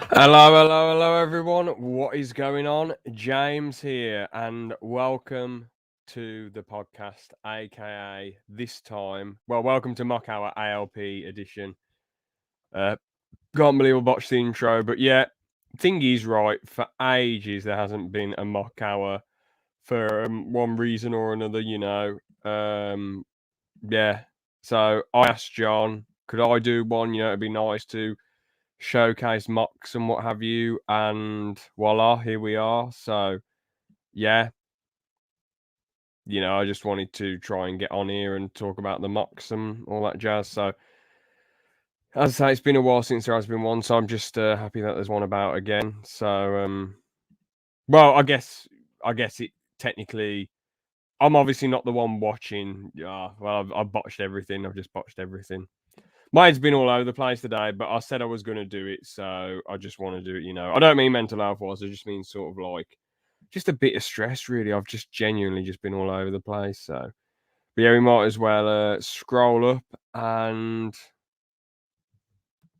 Hello, everyone. What is going on? James here, and welcome to the podcast, aka this time. Well, welcome to MOC Hour ALP edition. Can't believe I botched the intro, but yeah, thing is, right, for ages there hasn't been a MOC Hour for one reason or another, yeah. So I asked John, could I do one? It'd be nice to showcase mocks and what have you, and voila, here we are. So yeah, I just wanted to try and get on here and talk about the mocks and all that jazz. So as I say, it's been a while since there has been one, so I'm just happy that there's one about again. So well, I guess it technically, I'm obviously not the one watching. Yeah, well, I've botched everything. I've just botched everything. Mine's been all over the place today, but I said I was going to do it, so I just want to do it. I don't mean mental health wise. I just mean sort of like just a bit of stress, really. I've just genuinely just been all over the place. So, but yeah, we might as well scroll up and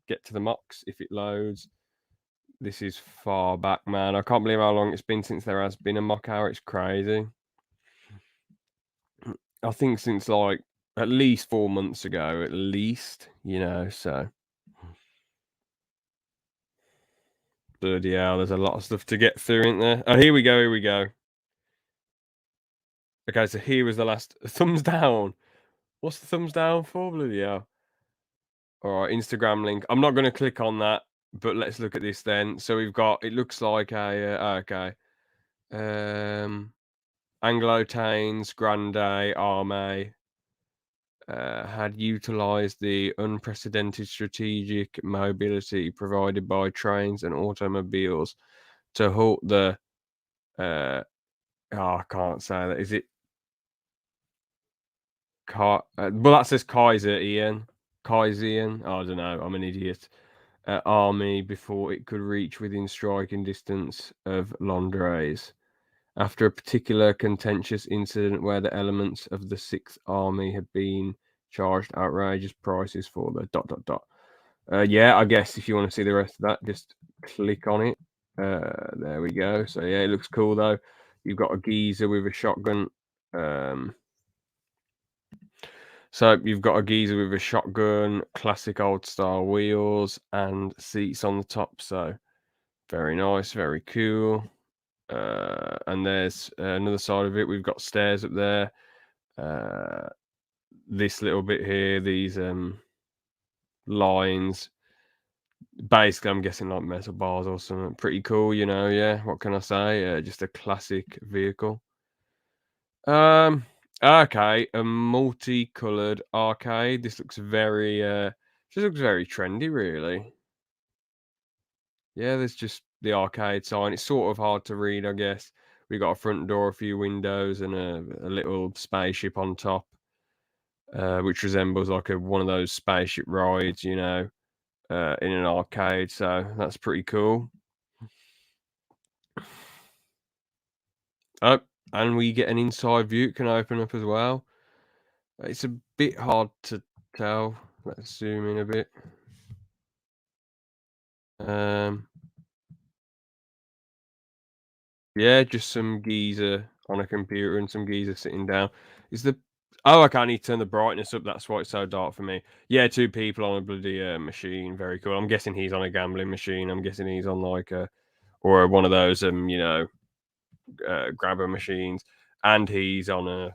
get to the mocks if it loads. This is far back, man. I can't believe how long it's been since there has been a mock hour. It's crazy. I think since like at least 4 months ago, at least, so. Bloody hell, there's a lot of stuff to get through, isn't there? Oh, here we go. Okay, so here was the last. Thumbs down. What's the thumbs down for? Bloody hell. All right, Instagram link. I'm not going to click on that, but let's look at this then. So we've got, it looks like a, okay. Anglo-Taines, Grande Armée had utilised the unprecedented strategic mobility provided by trains and automobiles to halt the I can't say that. Is it well, that says Kaiser Ian. Kaiser Ian. Oh, I don't know. I'm an idiot. Army before it could reach within striking distance of Londres. After a particular contentious incident where the elements of the 6th Army had been charged outrageous prices for the ... Yeah, I guess if you want to see the rest of that, just click on it. There we go. So yeah, it looks cool though. You've got a geezer with a shotgun. So you've got a geezer with a shotgun, classic old style wheels, and seats on the top. So very nice, very cool. And there's another side of it. We've got stairs up there. This little bit here, these lines. Basically, I'm guessing like metal bars or something. Pretty cool, yeah. What can I say? Just a classic vehicle. Okay, a multicolored arcade. This looks very just looks very trendy, really. Yeah, there's just the arcade sign. It's sort of hard to read, I guess. We got a front door, a few windows, and a little spaceship on top, which resembles like one of those spaceship rides, in an arcade. So that's pretty cool. Oh, and we get an inside view. It can open up as well. It's a bit hard to tell. Let's zoom in a bit. Yeah, just some geezer on a computer and some geezer sitting down. Oh, okay, I need to turn the brightness up. That's why it's so dark for me. Yeah, 2 people on a bloody machine. Very cool. I'm guessing he's on a gambling machine. I'm guessing he's on like or one of those grabber machines, and he's on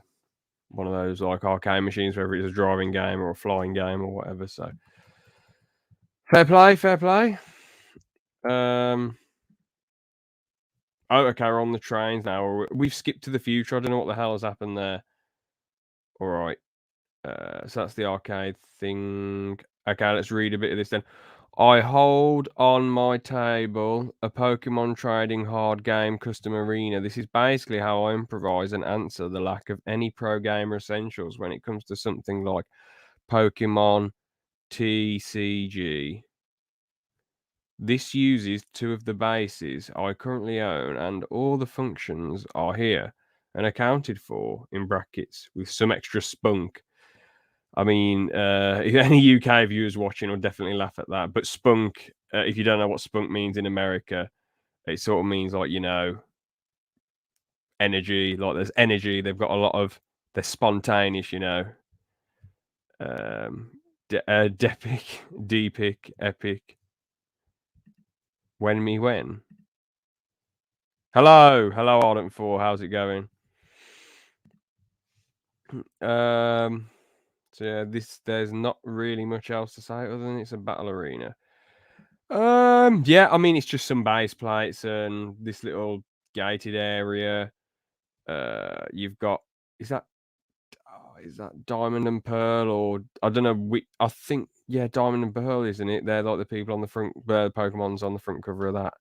one of those like arcade machines, whether it's a driving game or a flying game or whatever. So fair play. Oh, okay, we're on the trains now. We've skipped to the future. I don't know what the hell has happened there. All right. So that's the arcade thing. Okay, let's read a bit of this then. I hold on my table a Pokemon trading hard game custom arena. This is basically how I improvise and answer the lack of any pro gamer essentials when it comes to something like Pokemon TCG. This uses 2 of the bases I currently own, and all the functions are here and accounted for in brackets with some extra spunk. I mean, any UK viewers watching will definitely laugh at that. But spunk if you don't know what spunk means in America, it sort of means like, energy. Like there's energy. They've got a lot of. They're spontaneous, Depic, Depic, Epic. When. Hello, Ardent 4. How's it going? So yeah, there's not really much else to say other than it's a battle arena. Yeah, I mean it's just some base plates and this little gated area. You've got is that Diamond and Pearl, or I don't know. I think Diamond and Pearl, isn't it? They're like the people on the front, Pokemon's on the front cover of that.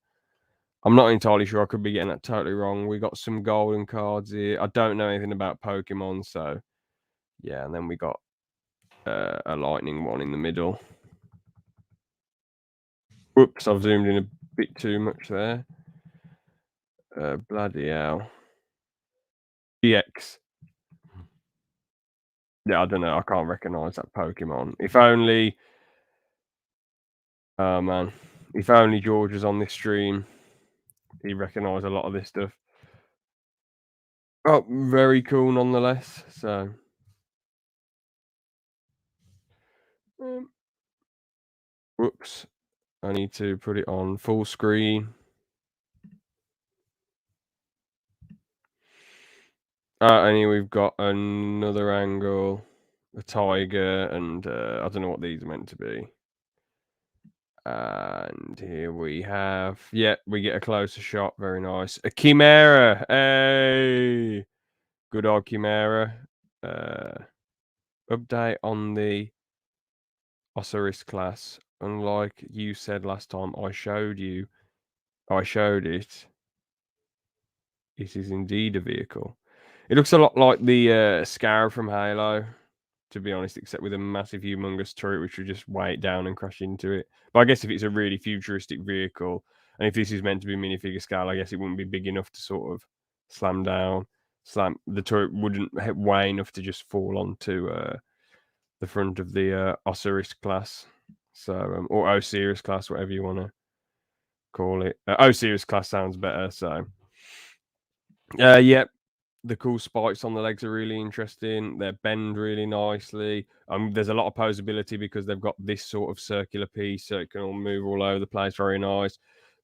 I'm not entirely sure. I could be getting that totally wrong. We got some golden cards here. I don't know anything about Pokemon, so yeah. And then we got a lightning one in the middle. Whoops, I've zoomed in a bit too much there. Bloody hell. GX. Yeah, I don't know. I can't recognise that Pokemon. If only... Oh, man. If only George was on this stream, he'd recognise a lot of this stuff. Oh, very cool nonetheless. So... whoops. I need to put it on full screen. And here we've got another angle, a tiger, and I don't know what these are meant to be. And here we have, we get a closer shot. Very nice. A Chimera. Hey, good old Chimera. Update on the Osiris class. Unlike you said last time, I showed it. It is indeed a vehicle. It looks a lot like the Scar from Halo, to be honest, except with a massive, humongous turret which would just weigh it down and crash into it. But I guess if it's a really futuristic vehicle, and if this is meant to be minifigure scale, I guess it wouldn't be big enough to sort of slam down. The turret wouldn't weigh enough to just fall onto the front of the Osiris class. So, or Osiris class, whatever you want to call it. Osiris class sounds better. So, the cool spikes on the legs are really interesting. They bend really nicely. There's a lot of posability because they've got this sort of circular piece, so it can all move all over the place. Very nice.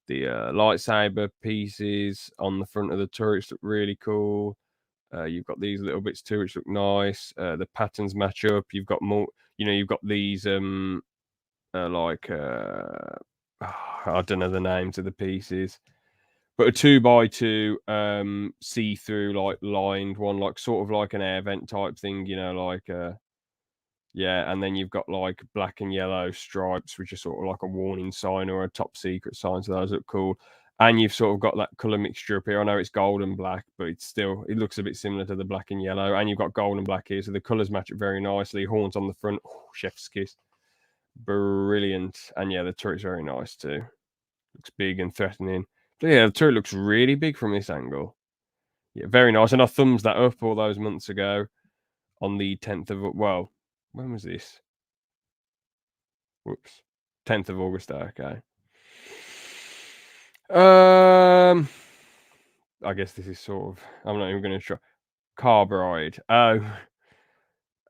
The lightsaber pieces on the front of the turrets look really cool. You've got these little bits too, which look nice. The patterns match up. You've got more. You've got these like I don't know the names of the pieces. But a 2x2 see-through, like lined one, like sort of like an air vent type thing, like and then you've got like black and yellow stripes, which are sort of like a warning sign or a top secret sign. So those look cool. And you've sort of got that color mixture up here. I know it's gold and black, but it looks a bit similar to the black and yellow. And you've got gold and black here, so the colors match up very nicely. Horns on the front, chef's kiss, brilliant. And the turret's very nice too. Looks big and threatening. Yeah, the turret looks really big from this angle. Yeah, very nice. And I thumbs that up all those months ago on the 10th of... Well, when was this? Whoops. 10th of August, okay. I guess this is sort of... I'm not even going to try... Carbride. Oh.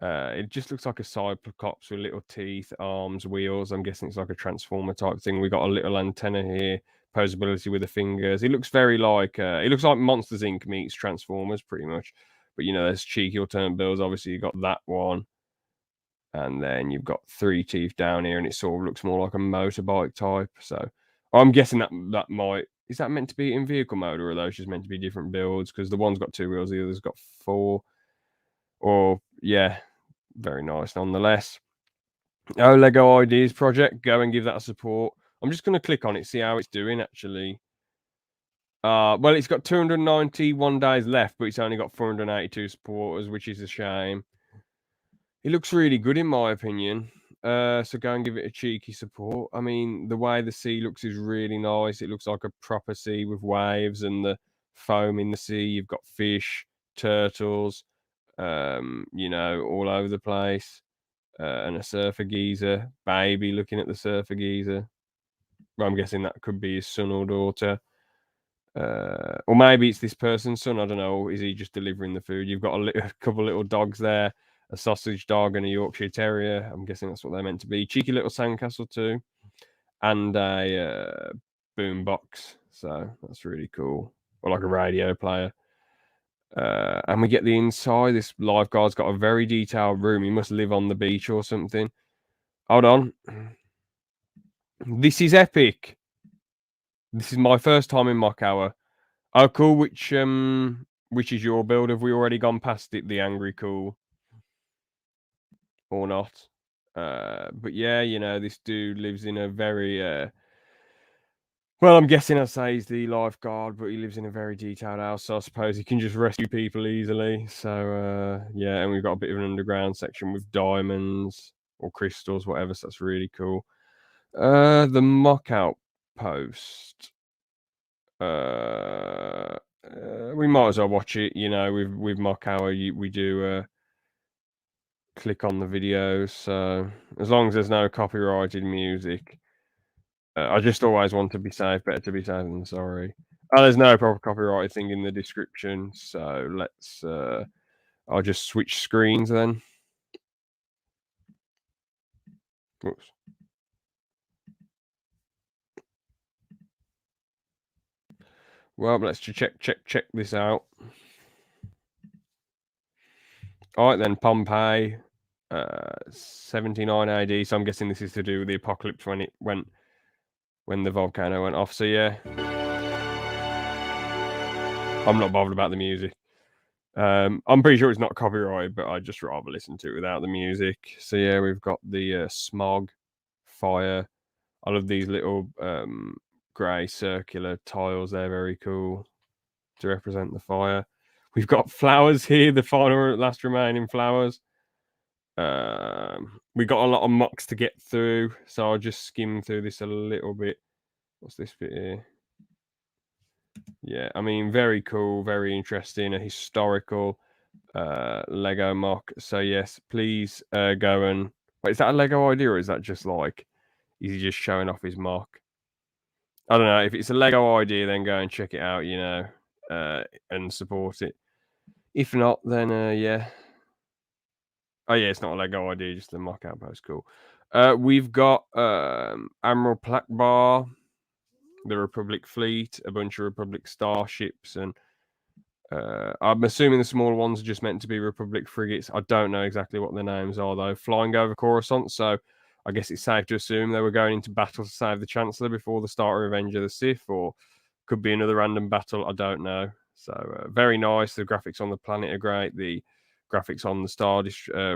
It just looks like a Cyclops with little teeth, arms, wheels. I'm guessing it's like a Transformer type thing. We got a little antenna here. Posability with the fingers. It looks very like it looks like Monsters Inc. meets Transformers pretty much. But there's cheeky alternate builds. Obviously, you got that one, and then you've got 3 teeth down here, and it sort of looks more like a motorbike type. So I'm guessing that might is that meant to be in vehicle mode, or are those just meant to be different builds? Because the one's got 2 wheels, the other's got 4. Or very nice nonetheless. Oh, Lego Ideas Project, go and give that a support. I'm just going to click on it, see how it's doing, actually. Well, it's got 291 days left, but it's only got 482 supporters, which is a shame. It looks really good, in my opinion. So go and give it a cheeky support. I mean, the way the sea looks is really nice. It looks like a proper sea with waves and the foam in the sea. You've got fish, turtles, all over the place. And a surfer geezer, baby looking at the surfer geezer. Well, I'm guessing that could be his son or daughter. Or maybe it's this person's son. I don't know. Is he just delivering the food? You've got a couple little dogs there, a sausage dog and a Yorkshire Terrier. I'm guessing that's what they're meant to be. Cheeky little sandcastle too, and a boom box. So that's really cool. Or like a radio player. And we get the inside. This lifeguard's got a very detailed room. He must live on the beach or something. Hold on. This is epic. This is my first time in MOC Hour. Oh, cool. Which is your build? Have we already gone past it? The angry cool, or not? But yeah, you know, this dude lives in a very well, I'm guessing I'd say he's the lifeguard, but he lives in a very detailed house, so I suppose he can just rescue people easily. So yeah, and we've got a bit of an underground section with diamonds or crystals, whatever. So that's really cool. The mock outpost. We might as well watch it. You know, with MOC Hour, we do click on the videos. So as long as there's no copyrighted music, I just always want to be safe. Better to be safe than sorry. Oh, there's no proper copyrighted thing in the description. So let's. I'll just switch screens then. Oops. Well, let's check this out. All right then, Pompeii, 79 AD. So I'm guessing this is to do with the apocalypse when the volcano went off. So yeah, I'm not bothered about the music. I'm pretty sure it's not copyrighted, but I'd just rather listen to it without the music. So yeah, we've got the smog, fire. I love these little grey circular tiles. They're very cool to represent the fire. We've got flowers here, the final last remaining flowers. We got a lot of MOCs to get through, so I'll just skim through this a little bit. What's this bit here? Yeah, I mean, very cool, very interesting, a historical Lego MOC. So yes, please go and wait. Is that a Lego idea, or is that just like is he just showing off his MOC? I don't know. If it's a Lego idea, then go and check it out. You know, and support it. If not, then yeah. Oh yeah, it's not a Lego idea, just a MOC outpost. Cool. We've got Admiral Plaque Bar, the Republic fleet, a bunch of Republic starships, and I'm assuming the smaller ones are just meant to be Republic frigates. I don't know exactly what their names are though. Flying over Coruscant, so I guess it's safe to assume they were going into battle to save the Chancellor before the start of Revenge of the Sith, or could be another random battle. I don't know. So very nice. The graphics on the planet are great. The graphics on the Star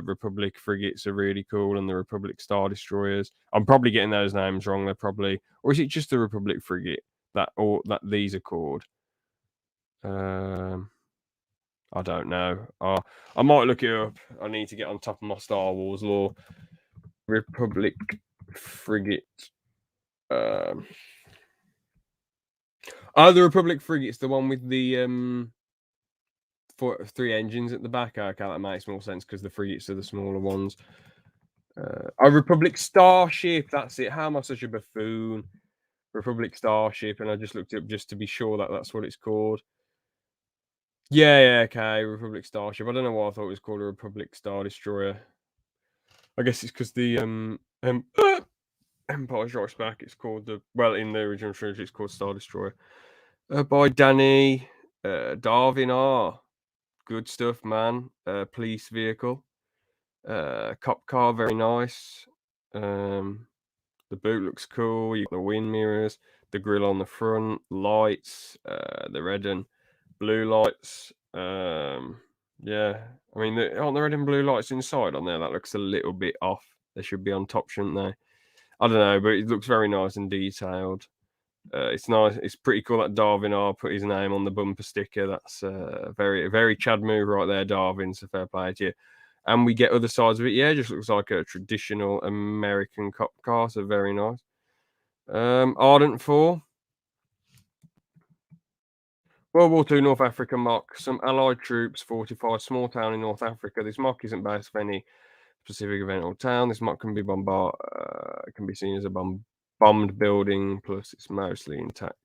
Republic frigates are really cool, and the Republic Star Destroyers. I'm probably getting those names wrong. They're probably, or is it just the Republic frigate that these are called? I don't know. I might look it up. I need to get on top of my Star Wars lore. Republic frigate. Oh, the Republic frigate's the one with the 3 engines at the back. Okay, that makes more sense because the frigates are the smaller ones. Republic Starship. That's it. How am I such a buffoon? Republic Starship, and I just looked it up just to be sure that that's what it's called. Yeah, okay, Republic Starship. I don't know why I thought it was called a Republic Star Destroyer. I guess it's because the Empire Strikes Back. It's called in the original trilogy, it's called Star Destroyer. By Danny Darwin R. Good stuff, man. Police vehicle. Cop car, very nice. The boot looks cool. You got the wind mirrors, the grill on the front, lights, the red and blue lights. Yeah, I mean, aren't the red and blue lights inside on there? That looks a little bit off. They should be on top, shouldn't they? I don't know, but it looks very nice and detailed. It's nice. It's pretty cool that Darwin R put his name on the bumper sticker. That's very Chad move right there, Darwin. So fair play to you. And we get other sides of it. Yeah, it just looks like a traditional American cop car. So very nice. Ardent 4. World War II North Africa MOC. Some Allied troops fortify a small town in North Africa. This MOC isn't based on any specific event or town. This MOC can be can be seen as a bombed building, plus it's mostly intact.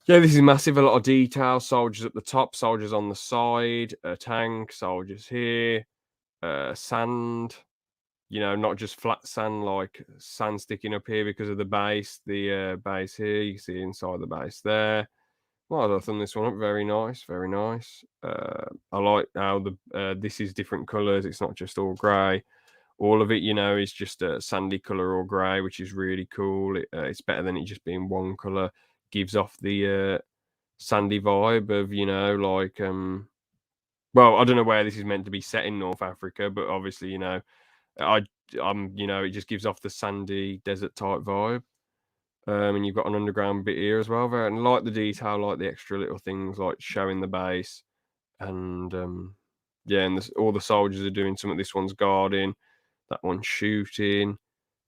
Yeah, this is massive. A lot of detail. Soldiers at the top, soldiers on the side, a tank, soldiers here, sand. Not just flat sand, like sand sticking up here because of the base. The base here, you can see inside the base there. Well, I've done this one up. Very nice, very nice. I like how this is different colours. It's not just all grey. All of it, is just a sandy colour or grey, which is really cool. It's better than it just being one colour. Gives off the sandy vibe of, like well, I don't know where this is meant to be set in North Africa, but obviously, it just gives off the sandy desert type vibe. And you've got an underground bit here as well. And I like the detail, like the extra little things, like showing the base, and and all the soldiers are doing something. This one's guarding, that one's shooting.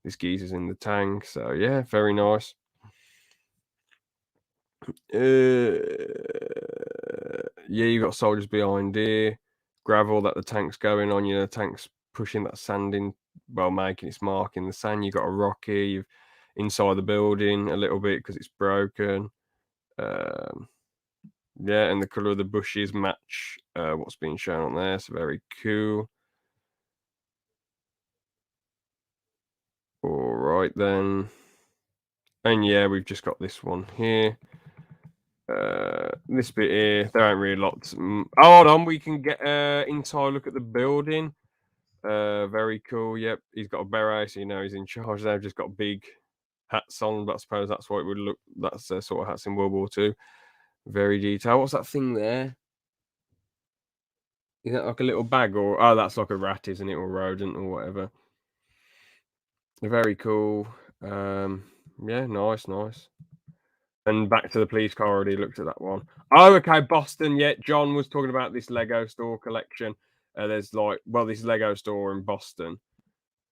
This geezer's in the tank. So yeah, very nice. Yeah, you've got soldiers behind here. Gravel that the tank's going on. The tank's pushing that sand in, well, making its mark in the sand. You've got a rock here. You've inside the building a little bit because it's broken. Yeah, and the colour of the bushes match what's being shown on there. So very cool. All right then. And yeah, we've just got this one here. This bit here, there ain't really lots. Hold on, we can get entire look at the building. Very cool. Yep, he's got a beret, so he's in charge. They've just got big hats on, but I suppose that's what it would look. That's sort of hats in World War II. Very detailed. What's that thing there? Is that like a little bag, or that's like a rat, isn't it, or rodent, or whatever? Very cool. Yeah, nice. And back to the police car. Already looked at that one. Oh, okay, Boston. Yeah, John was talking about this Lego store collection. There's this Lego store in Boston,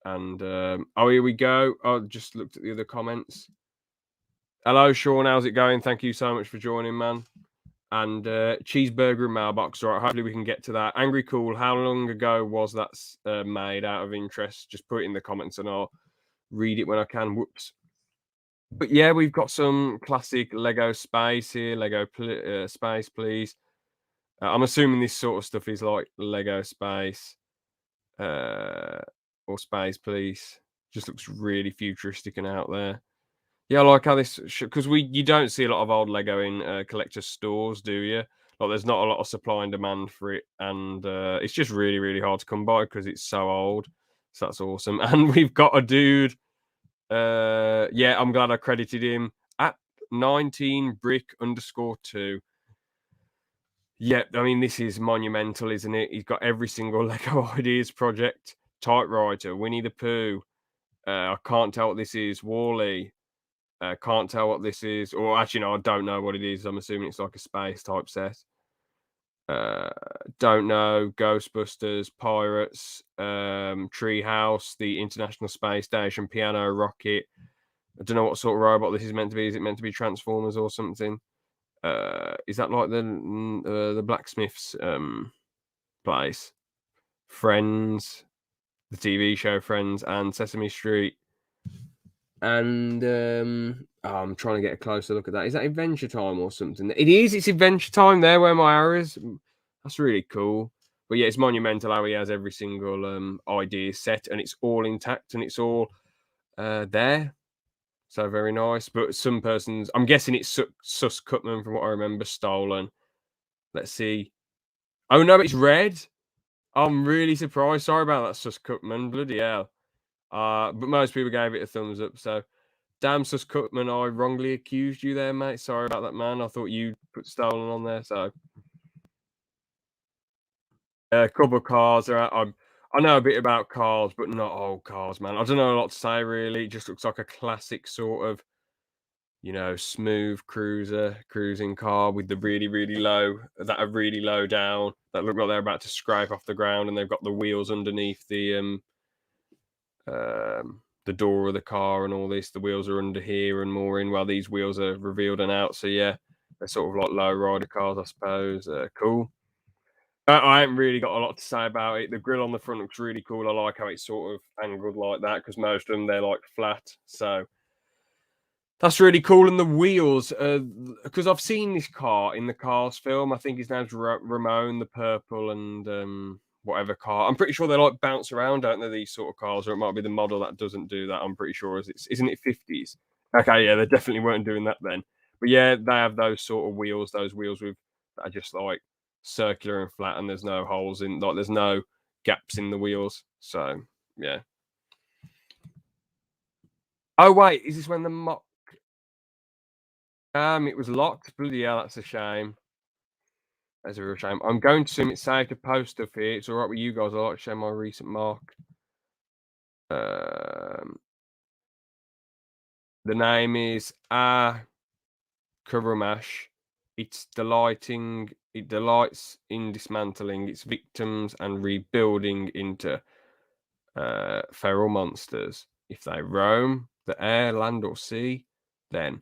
and here we go. I just looked at the other comments. Hello, Sean. How's it going? Thank you so much for joining, man. And cheeseburger and mailbox. All right, hopefully we can get to that. Angry Cool. How long ago was that made? Out of interest, just put it in the comments, and I'll read it when I can. Whoops. But yeah, we've got some classic Lego space here. Lego space, please. I'm assuming this sort of stuff is like Lego space or space, please. Just looks really futuristic and out there. Yeah, I like how this, because you don't see a lot of old Lego in collector stores, do you? Like, there's not a lot of supply and demand for it, and it's just really, really hard to come by because it's so old. So that's awesome. And we've got a dude. Yeah, I'm glad I credited him at 19brick_2. Yeah, I mean, this is monumental, isn't it? He's got every single Lego Ideas project. Typewriter, Winnie the Pooh. I can't tell what this is. Wall-E. Can't tell what this is. Or actually, no, I don't know what it is. I'm assuming it's like a space type set. Don't know. Ghostbusters, Pirates, Treehouse, the International Space Station, Piano, Rocket. I don't know what sort of robot this is meant to be. Is it meant to be Transformers or something? Is that like the blacksmith's place? Friends, the TV show Friends, and Sesame Street. And I'm trying to get a closer look at that. Is that Adventure Time or something? It is. It's Adventure Time there where my arrow is. That's really cool. But yeah, it's monumental how he has every single idea set, and it's all intact, and it's all there. So very nice. But some persons, I'm guessing it's Sus Cutman from what I remember, stolen. Let's see. Oh no, it's red. I'm really surprised. Sorry about that, Sus Cutman. Bloody hell. But most people gave it a thumbs up. So damn, Sus Cutman, I wrongly accused you there, mate. Sorry about that, man. I thought you put stolen on there. So a couple of cars are out. I know a bit about cars, but not old cars, man. I don't know a lot to say really. It just looks like a classic sort of, smooth cruising car with the really, really low, that are really low down, that look like they're about to scrape off the ground, and they've got the wheels underneath the door of the car and all this. The wheels are under here and more in, while these wheels are revealed and out. So yeah, they're sort of like low rider cars, I suppose. Cool. I haven't really got a lot to say about it. The grill on the front looks really cool. I like how it's sort of angled like that because most of them they're like flat. So That's really cool. And the wheels, because I've seen this car in the Cars film. I think his name's Ramon, the purple and whatever car. I'm pretty sure they like bounce around, don't they? These sort of cars, or it might be the model that doesn't do that. I'm pretty sure isn't it 50s? Okay, yeah, they definitely weren't doing that then. But yeah, they have those sort of wheels. Those wheels with that are just like circular and flat, and there's no holes in, like there's no gaps in the wheels. So yeah. Oh wait, is this when the MOC? It was locked. Bloody hell, that's a shame. That's a real shame. I'm going to assume it's safe to post stuff here. It's all right with you guys. I like to share my recent mark. The name is Kurumash. It delights in dismantling its victims and rebuilding into feral monsters. If they roam the air, land, or sea, then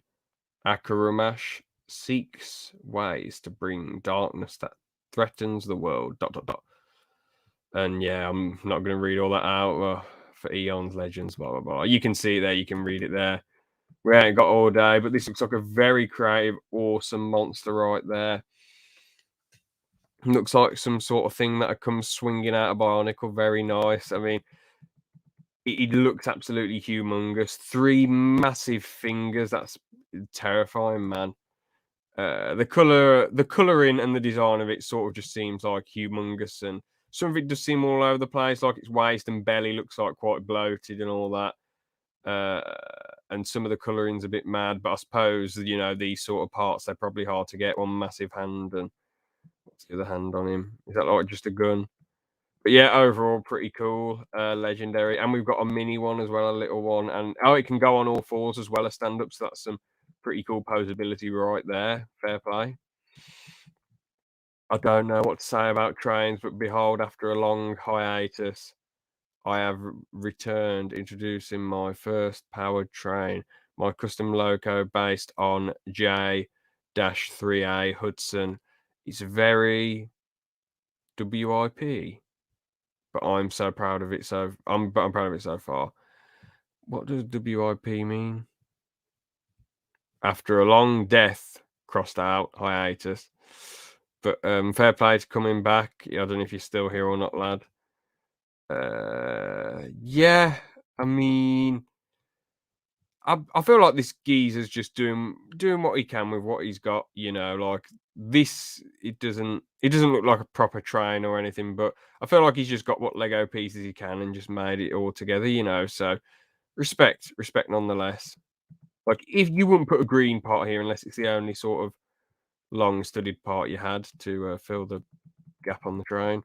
Akurumash seeks ways to bring darkness that threatens the world. ... And yeah, I'm not going to read all that out for Eons, Legends, blah, blah, blah. You can see it there. You can read it there. We ain't got all day, but this looks like a very creative, awesome monster right there. Looks like some sort of thing that comes swinging out of Bionicle. Very nice. I mean, it looks absolutely humongous. 3 massive fingers. That's terrifying, man. The coloring and the design of it sort of just seems like humongous, and some of it does seem all over the place, like its waist and belly looks like quite bloated and all that. And some of the coloring's a bit mad, but I suppose these sort of parts they're probably hard to get. One massive hand, and what's the other hand on him? Is that like just a gun? But yeah, overall pretty cool, legendary, and we've got a mini one as well, a little one, and it can go on all fours as well as stand up. So that's some pretty cool posability right there. Fair play. I don't know what to say about trains, but behold, after a long hiatus, I have returned, introducing my first powered train, my custom loco based on J-3A Hudson. It's very WIP, but I'm so proud of it. I'm proud of it so far. What does WIP mean? After a long death, crossed out, hiatus. But fair play to coming back. I don't know if you're still here or not, lad. Yeah, I mean, I feel like this geezer's just doing what he can with what he's got. Like this, it doesn't look like a proper train or anything, but I feel like he's just got what Lego pieces he can and just made it all together. So respect nonetheless. Like if you wouldn't put a green part here unless it's the only sort of long studied part you had to fill the gap on the train.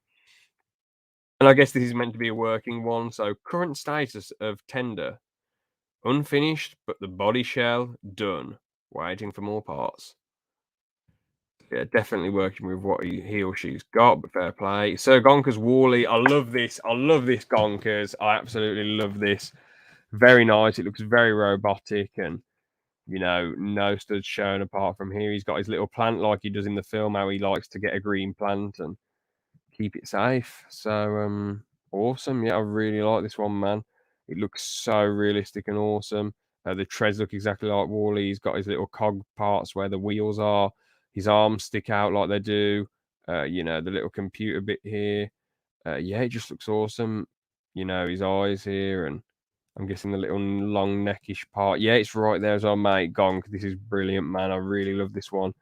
And I guess this is meant to be a working one. So current status of tender, unfinished, but the body shell done. Waiting for more parts. Yeah, definitely working with what he or she's got, but fair play. Sir Gonker's Wally. I love this. Gonkers. I absolutely love this. Very nice. It looks very robotic and no studs shown apart from here. He's got his little plant like he does in the film, how he likes to get a green plant and keep it safe. So awesome. Yeah, I really like this one, man. It looks so realistic and awesome. The treads look exactly like Wally. He's got his little cog parts where the wheels are. His arms stick out like they do. The little computer bit here. Yeah, it just looks awesome. His eyes here, and I'm guessing the little long neckish part. Yeah, it's right there as well, mate. Gonk. This is brilliant, man. I really love this one.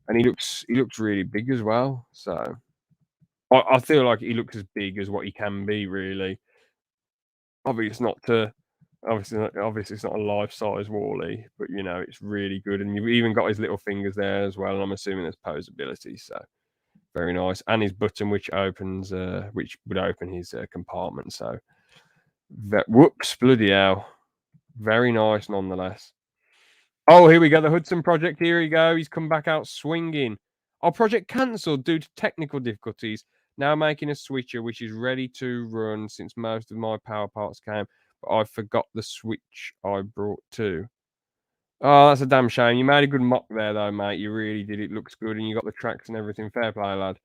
And he looks really big as well. So I feel like he looks as big as what he can be, really. Obviously, it's not a life size Wally, but it's really good. And you've even got his little fingers there as well. And I'm assuming there's posability, so very nice. And his button, which opens, which would open his compartment. So, whoops, bloody hell, very nice nonetheless. Oh, here we go. The Hudson project. Here we go. He's come back out swinging. Our project cancelled due to technical difficulties. Now making a switcher, which is ready to run since most of my power parts came. But I forgot the switch I brought too. Oh, that's a damn shame. You made a good mock there, though, mate. You really did. It looks good, and you got the tracks and everything. Fair play, lad.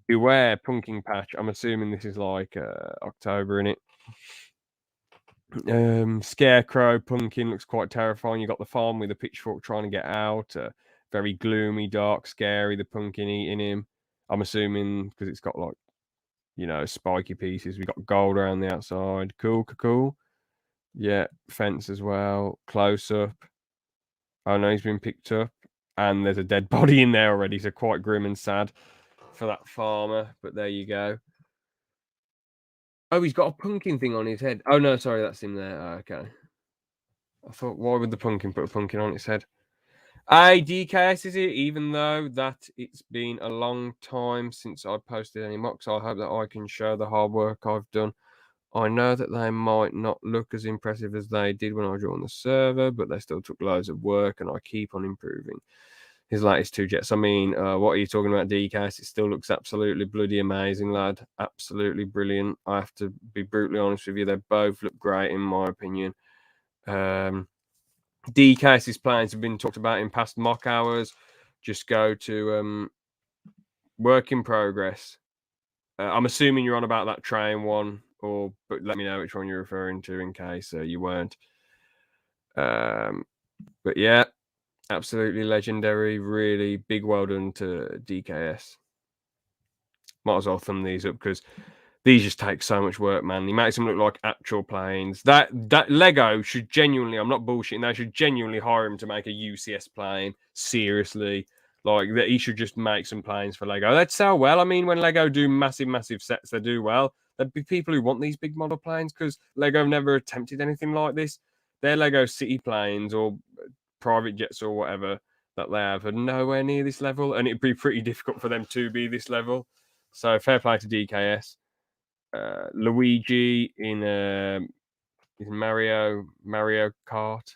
Beware, pumpkin patch. I'm assuming this is like October, in it. Scarecrow Pumpkin looks quite terrifying. You got the farm with a pitchfork trying to get out. Very gloomy, dark, scary. The pumpkin eating him. I'm assuming because it's got like, spiky pieces. We got gold around the outside. Cool. Yeah, fence as well. Close up. Oh no, he's been picked up, and there's a dead body in there already. So quite grim and sad for that farmer. But there you go. Oh, he's got a pumpkin thing on his head. Oh no, sorry, that's him there. Oh, okay. I thought, why would the pumpkin put a pumpkin on its head? DKS is it, even though that it's been a long time since I posted any mocks. I hope that I can show the hard work I've done. I know that they might not look as impressive as they did when I joined the server, but they still took loads of work, and I keep on improving. His latest 2 jets. I mean, what are you talking about, DKS? It still looks absolutely bloody amazing, lad. Absolutely brilliant. I have to be brutally honest with you. They both look great, in my opinion. DKS's plans have been talked about in past mock hours. Just go to work in progress. I'm assuming you're on about that train one, but let me know which one you're referring to in case you weren't. But yeah, absolutely legendary. Really big well done to DKS. Might as well thumb these up because these just take so much work, man. He makes them look like actual planes. That Lego should genuinely, I'm not bullshitting, they should genuinely hire him to make a UCS plane. Seriously. Like, that he should just make some planes for Lego. They'd sell well. I mean, when Lego do massive sets, they do well. There'd be people who want these big model planes because Lego never attempted anything like this. Their Lego city planes or private jets or whatever that they have are nowhere near this level, and it'd be pretty difficult for them to be this level. So fair play to DKS. Luigi in Mario Kart.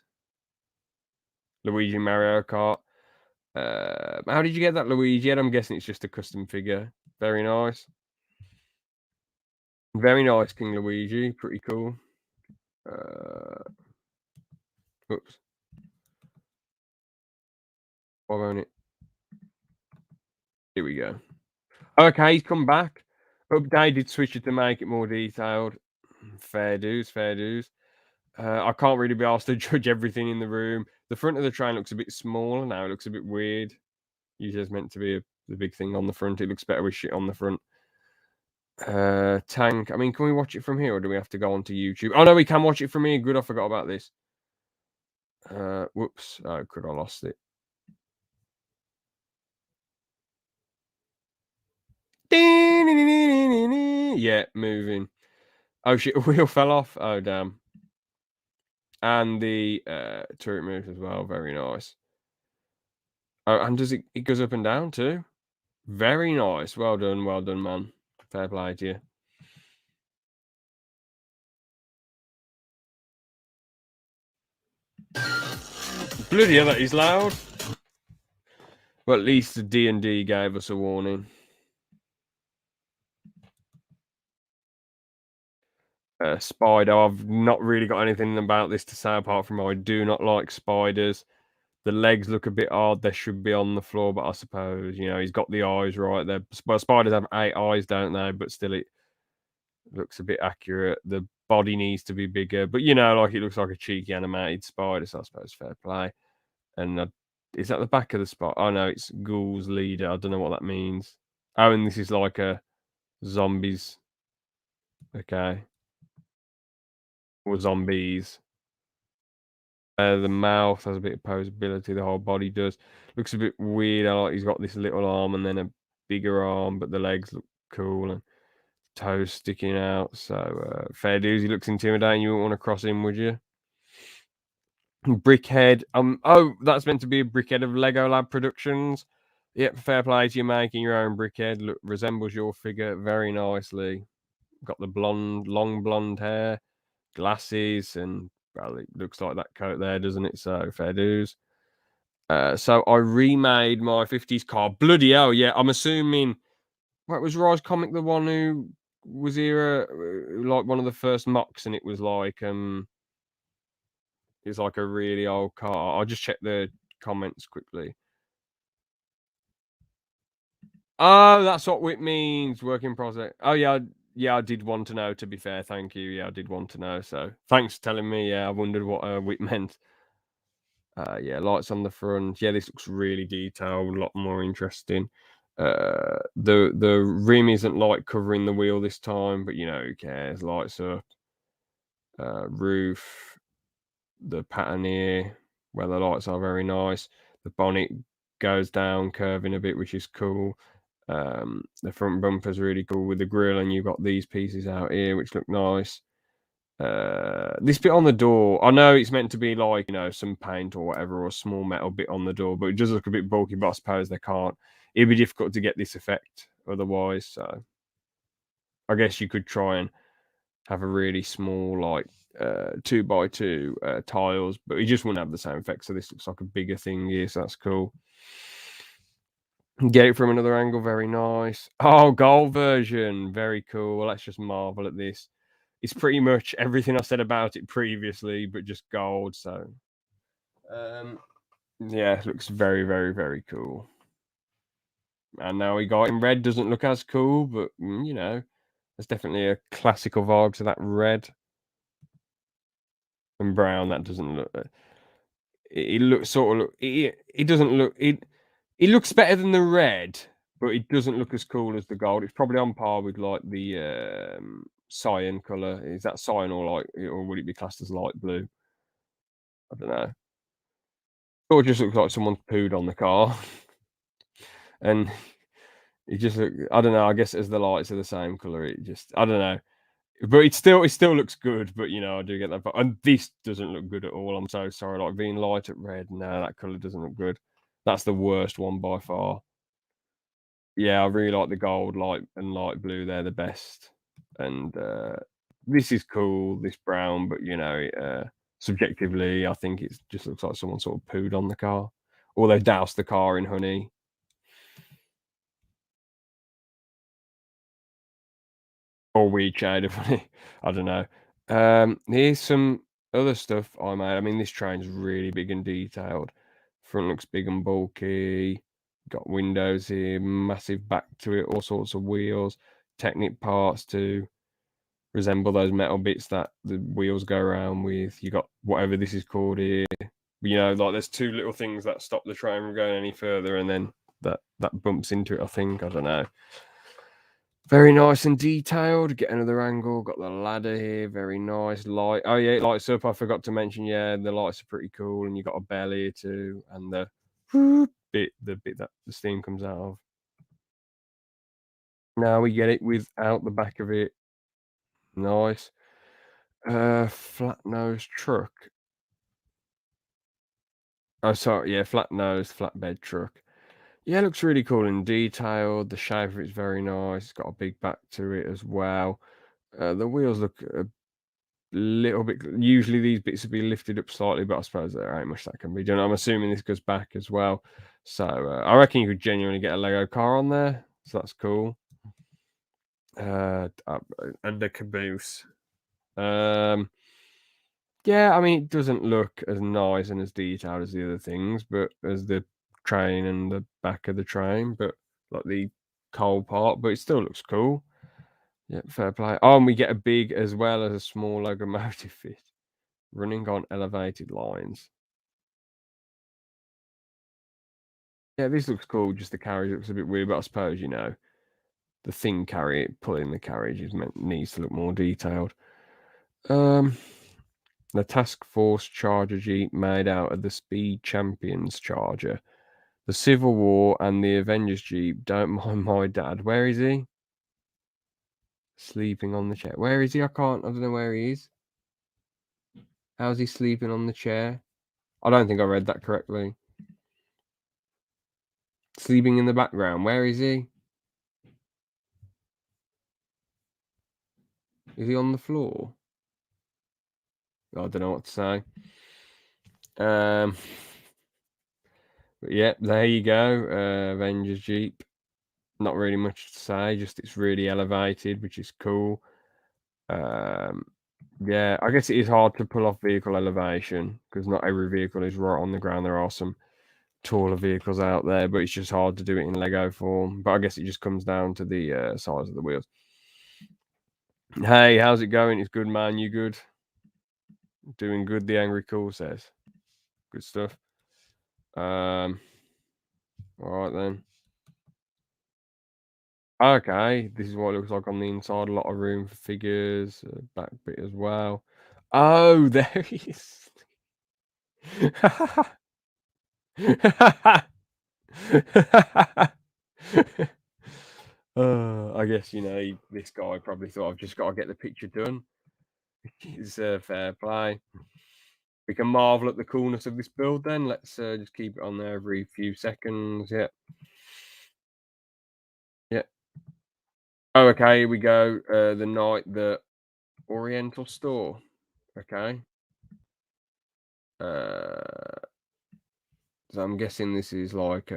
Luigi Mario Kart. How did you get that Luigi? I'm guessing it's just a custom figure. Very nice. Very nice, King Luigi. Pretty cool. Oops. Why won't it? Here we go. Okay, he's come back. Updated switcher to make it more detailed. Fair dues. I can't really be asked to judge everything in the room. The front of the train looks a bit small now. It looks a bit weird. Usually it's meant to be the big thing on the front. It looks better with shit on the front. Tank. I mean, can we watch it from here, or do we have to go onto YouTube? Oh no, we can watch it from here. Good, I forgot about this. Whoops. Oh, could I lost it? Yeah, moving. Oh shit, a wheel fell off. Oh damn. And the turret moves as well. Very nice. Oh, and does it goes up and down too? Very nice. Well done, man. Fair play to you. Bloody hell, that is loud. Well, at least the D&D gave us a warning. Spider. I've not really got anything about this to say apart from I do not like spiders. The legs look a bit odd. They should be on the floor, but I suppose, he's got the eyes right there. Well, spiders have 8 eyes, don't they? But still, it looks a bit accurate. The body needs to be bigger, but like it looks like a cheeky animated spider, so I suppose fair play. And is that the back of the spot? Oh no, it's Ghoul's leader. I don't know what that means. Oh, and this is like a zombies. Okay. Or zombies. The mouth has a bit of posability. The whole body does. Looks a bit weird. Like he's got this little arm and then a bigger arm, but the legs look cool and toes sticking out. So fair dues. He looks intimidating. You wouldn't want to cross him, would you? Brickhead. Oh, that's meant to be a brickhead of Lego Lab Productions. Yep, fair play to you making your own brickhead. Look, resembles your figure very nicely. Got the long blonde hair, glasses, and well, it looks like that coat there, doesn't it? So fair dues. So I remade my 50s car. Bloody hell, yeah. I'm assuming what was Rise Comic the one who was here like one of the first mocks, and it was like it's like a really old car. I'll just check the comments quickly. Oh, that's what it means. Work in process. Oh yeah, Yeah, I did want to know, to be fair. Thank you. Yeah, I did want to know. So thanks for telling me. Yeah, I wondered what it meant. Yeah, lights on the front. Yeah, this looks really detailed, a lot more interesting. The rim isn't like covering the wheel this time, but who cares? Lights up. Roof, the pattern here, where the lights are very nice. The bonnet goes down, curving a bit, which is cool. The front bumper's really cool with the grille, and you've got these pieces out here, which look nice. This bit on the door, I know it's meant to be like, some paint or whatever, or a small metal bit on the door, but it does look a bit bulky, but I suppose they can't. It'd be difficult to get this effect otherwise, so I guess you could try and have a really small, like, 2x2 tiles, but it just wouldn't have the same effect, so this looks like a bigger thing here, so that's cool. Get it from another angle, very nice. Oh, gold version, very cool. Let's just marvel at this. It's pretty much everything I said about it previously, but just gold. So, yeah, it looks very, very, very cool. And now we got in red. Doesn't look as cool, but there's definitely a classical vibe to that red and brown. That doesn't look. It looks sort of. It doesn't look. It looks better than the red, but it doesn't look as cool as the gold. It's probably on par with like the cyan color. Is that cyan or would it be classed as light blue? I don't know. Or it just looks like someone pooed on the car, and it just look. I don't know. I guess as the lights are the same color, it just. I don't know. But it still looks good. But I do get that. But and this doesn't look good at all. I'm so sorry. Like being light at red, no, that color doesn't look good. That's the worst one by far. Yeah, I really like the gold, light and light blue. They're the best. And this is cool, this brown, but subjectively, I think it just looks like someone sort of pooed on the car, or they doused the car in honey, or weed shade of honey. I don't know. Here's some other stuff I made. I mean, this train's really big and detailed. Front looks big and bulky. Got windows here, massive back to it, all sorts of wheels, Technic parts to resemble those metal bits that the wheels go around with. You got whatever this is called here. Like there's two little things that stop the train from going any further, and then that bumps into it. I think I don't know. Very nice and detailed. Get another angle. Got the ladder here. Very nice. Light. Oh yeah, it lights up. I forgot to mention. Yeah, the lights are pretty cool, and you got a bell here too, and the bit that the steam comes out of. Now we get it without the back of it. Nice. Flat nose truck. Oh, sorry. Yeah, flat nose, flatbed truck. Yeah, it looks really cool and detailed. The shape of it's very nice. It's got a big back to it as well. The wheels look a little bit. Usually these bits would be lifted up slightly, but I suppose there ain't much that can be done. I'm assuming this goes back as well. So I reckon you could genuinely get a Lego car on there. So that's cool. And the caboose. Yeah, I mean, it doesn't look as nice and as detailed as the other things, but as the train and the back of the train, but like the coal part, but it still looks cool. Yeah, fair play. Oh, and we get a big as well as a small locomotive fit running on elevated lines. Yeah, this looks cool. Just the carriage looks a bit weird, but I suppose the thing pulling the carriage needs to look more detailed. The Task Force Charger Jeep made out of the Speed Champions Charger. The Civil War and the Avengers Jeep. Don't mind my dad. Where is he? Sleeping on the chair. Where is he? I don't know where he is. How's he sleeping on the chair? I don't think I read that correctly. Sleeping in the background. Where is he? Is he on the floor? I don't know what to say. But yeah, there you go. Avengers Jeep. Not really much to say. Just it's really elevated, which is cool. Yeah, I guess it is hard to pull off vehicle elevation because not every vehicle is right on the ground. There are some taller vehicles out there, but it's just hard to do it in Lego form. But I guess it just comes down to the size of the wheels. Hey, how's it going? It's good, man. You good? Doing good, the Angry Cool says. Good stuff. All right then. Okay, this is what it looks like on the inside. A lot of room for figures, back bit as well. Oh, there he is. I guess this guy probably thought I've just got to get the picture done. It's fair play. We can marvel at the coolness of this build. Then let's just keep it on there every few seconds. Yeah, yeah. Oh, okay. Here we go. The Oriental store. Okay. So I'm guessing this is like,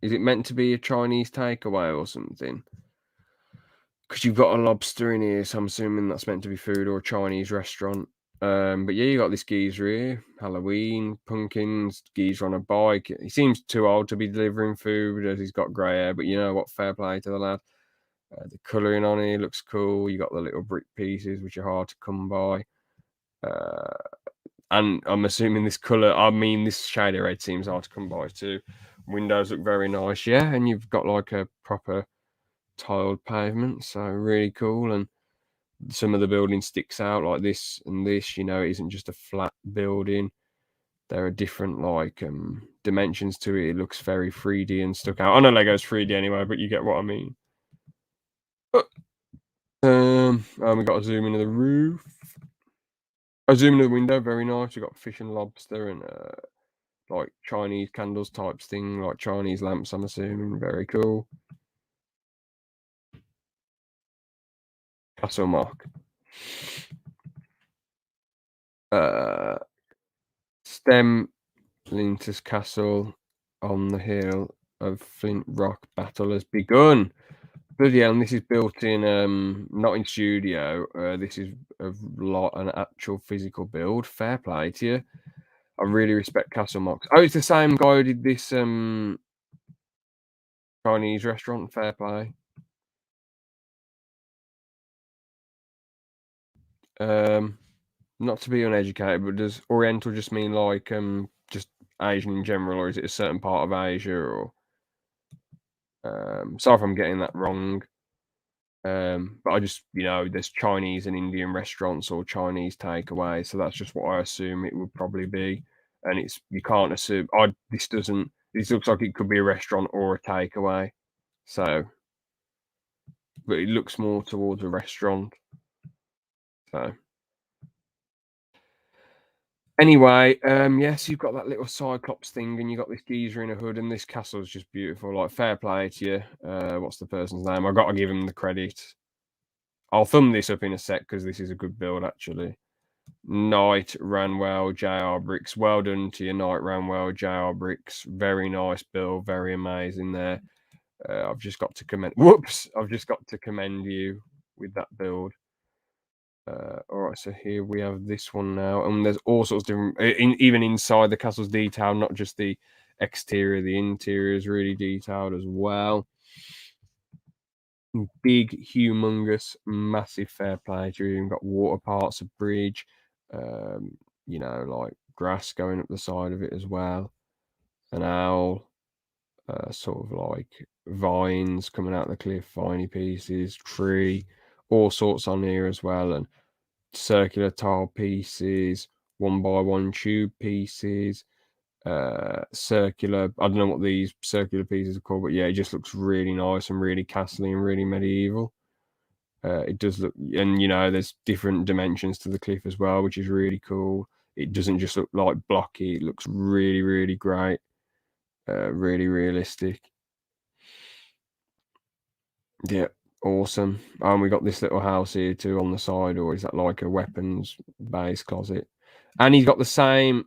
is it meant to be a Chinese takeaway or something? Because you've got a lobster in here, so I'm assuming that's meant to be food or a Chinese restaurant. But yeah, you got this geezer here. Halloween, pumpkins, geezer on a bike. He seems too old to be delivering food as he's got grey hair, but you know what? Fair play to the lad. The colouring on here looks cool. You got the little brick pieces, which are hard to come by. And I'm assuming this colour, this shade of red seems hard to come by too. Windows look very nice, yeah. And you've got like a proper tiled pavement, so really cool. And some of the building sticks out like this and this, it isn't just a flat building. There are different dimensions to it. It looks very 3D and stuck out. I know Lego's 3D anyway, but you get what I mean. And we got a zoom into the roof. I zoom into the window, very nice. We got fish and lobster and like Chinese candles types thing, like Chinese lamps, I'm assuming. Very cool. Castle MOC. Stem Lintus Castle on the hill of Flint Rock battle has begun. Bloody hell, and this is built in not in studio. This is an actual physical build. Fair play to you. I really respect Castle MOC. Oh, it's the same guy who did this Chinese restaurant. Fair play. Not to be uneducated, but does Oriental just mean like just Asian in general, or is it a certain part of Asia? Or sorry if I'm getting that wrong. But I just there's Chinese and Indian restaurants or Chinese takeaway, so that's just what I assume it would probably be. And you can't assume. This looks like it could be a restaurant or a takeaway. So, but it looks more towards a restaurant. So. Anyway, yes, you've got that little Cyclops thing, and you got this geezer in a hood, and this castle's just beautiful. Like, fair play to you. What's the person's name? I got to give him the credit. I'll thumb this up in a sec because this is a good build, actually. Knight Ranwell JR Bricks. Well done to your Knight Ranwell JR Bricks. Very nice build. Very amazing there. I've just got to commend. Whoops! I've just got to commend you with that build. All right, so here we have this one now, and there's all sorts of different, even inside the castle's detail, not just the exterior, the interior is really detailed as well. Big, humongous, massive fair play to you. You've got water parts, a bridge, like grass going up the side of it as well, an owl, sort of like vines coming out the cliff, viney pieces, tree, all sorts on here as well, and circular tile pieces, 1x1 tube pieces, circular. I don't know what these circular pieces are called, but yeah, it just looks really nice and really castle-y and really medieval. It does look, and there's different dimensions to the cliff as well, which is really cool. It doesn't just look like blocky, it looks really, really great, really realistic. Yeah, awesome. And we got this little house here too on the side, or is that like a weapons base closet? And he's got the same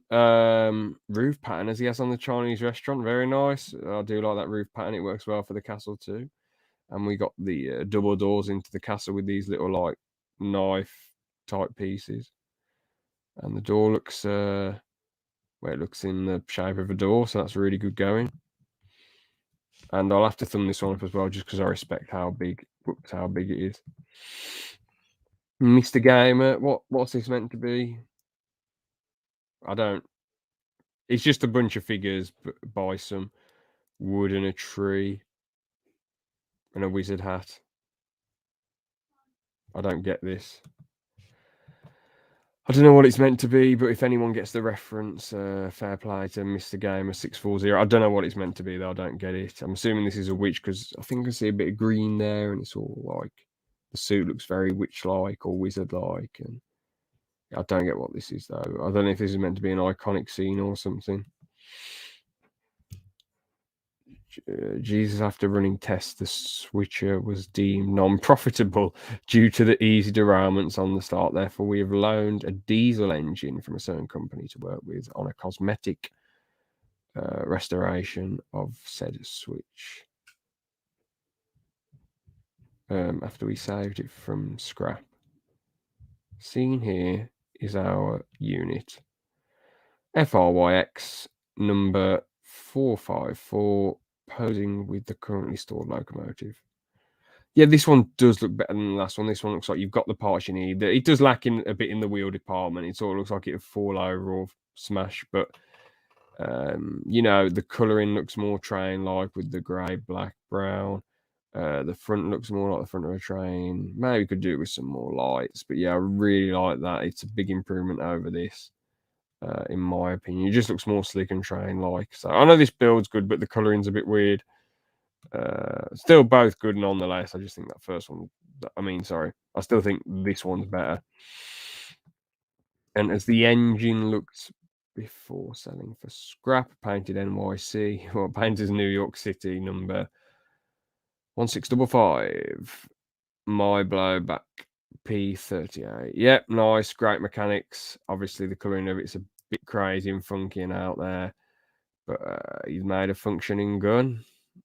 roof pattern as he has on the Chinese restaurant. Very nice. I do like that roof pattern. It works well for the castle too. And we got the double doors into the castle with these little like knife type pieces. And the door looks it looks in the shape of a door, so that's really good going. And I'll have to thumb this one up as well, just because I respect how big it is. Mr. Gamer, what's this meant to be? I don't. It's just a bunch of figures by some wood and a tree and a wizard hat. I don't get this. I don't know what it's meant to be, but if anyone gets the reference, fair play to Mr. Gamer 640. I don't know what it's meant to be though. I don't get it. I'm assuming this is a witch because I think I see a bit of green there, and it's all like the suit looks very witch-like or wizard-like, and I don't get what this is though. I don't know if this is meant to be an iconic scene or something. Jesus, after running tests, the switcher was deemed non-profitable due to the easy derailments on the start. Therefore, we have loaned a diesel engine from a certain company to work with on a cosmetic restoration of said switch. After we saved it from scrap. Seen here is our unit. FRYX number 454, posing with the currently stored locomotive. Yeah, this one does look better than the last one. This one looks like you've got the parts you need. It does lack in a bit in the wheel department. It sort of looks like it would fall over or smash, but you know, the colouring looks more train-like with the grey, black, brown. The front looks more like the front of a train. Maybe could do it with some more lights, but yeah, I really like that. It's a big improvement over this, in my opinion. It just looks more slick and train-like. So I know this build's good, but the colouring's a bit weird. Still both good nonetheless. I just think that first one, I still think this one's better. And as the engine looked before selling for scrap, painted NYC, well, painted New York City, number 1655, my blowback P38. Yep, nice, great mechanics. Obviously, the colouring of it's a bit crazy and funky and out there, but he's made a functioning gun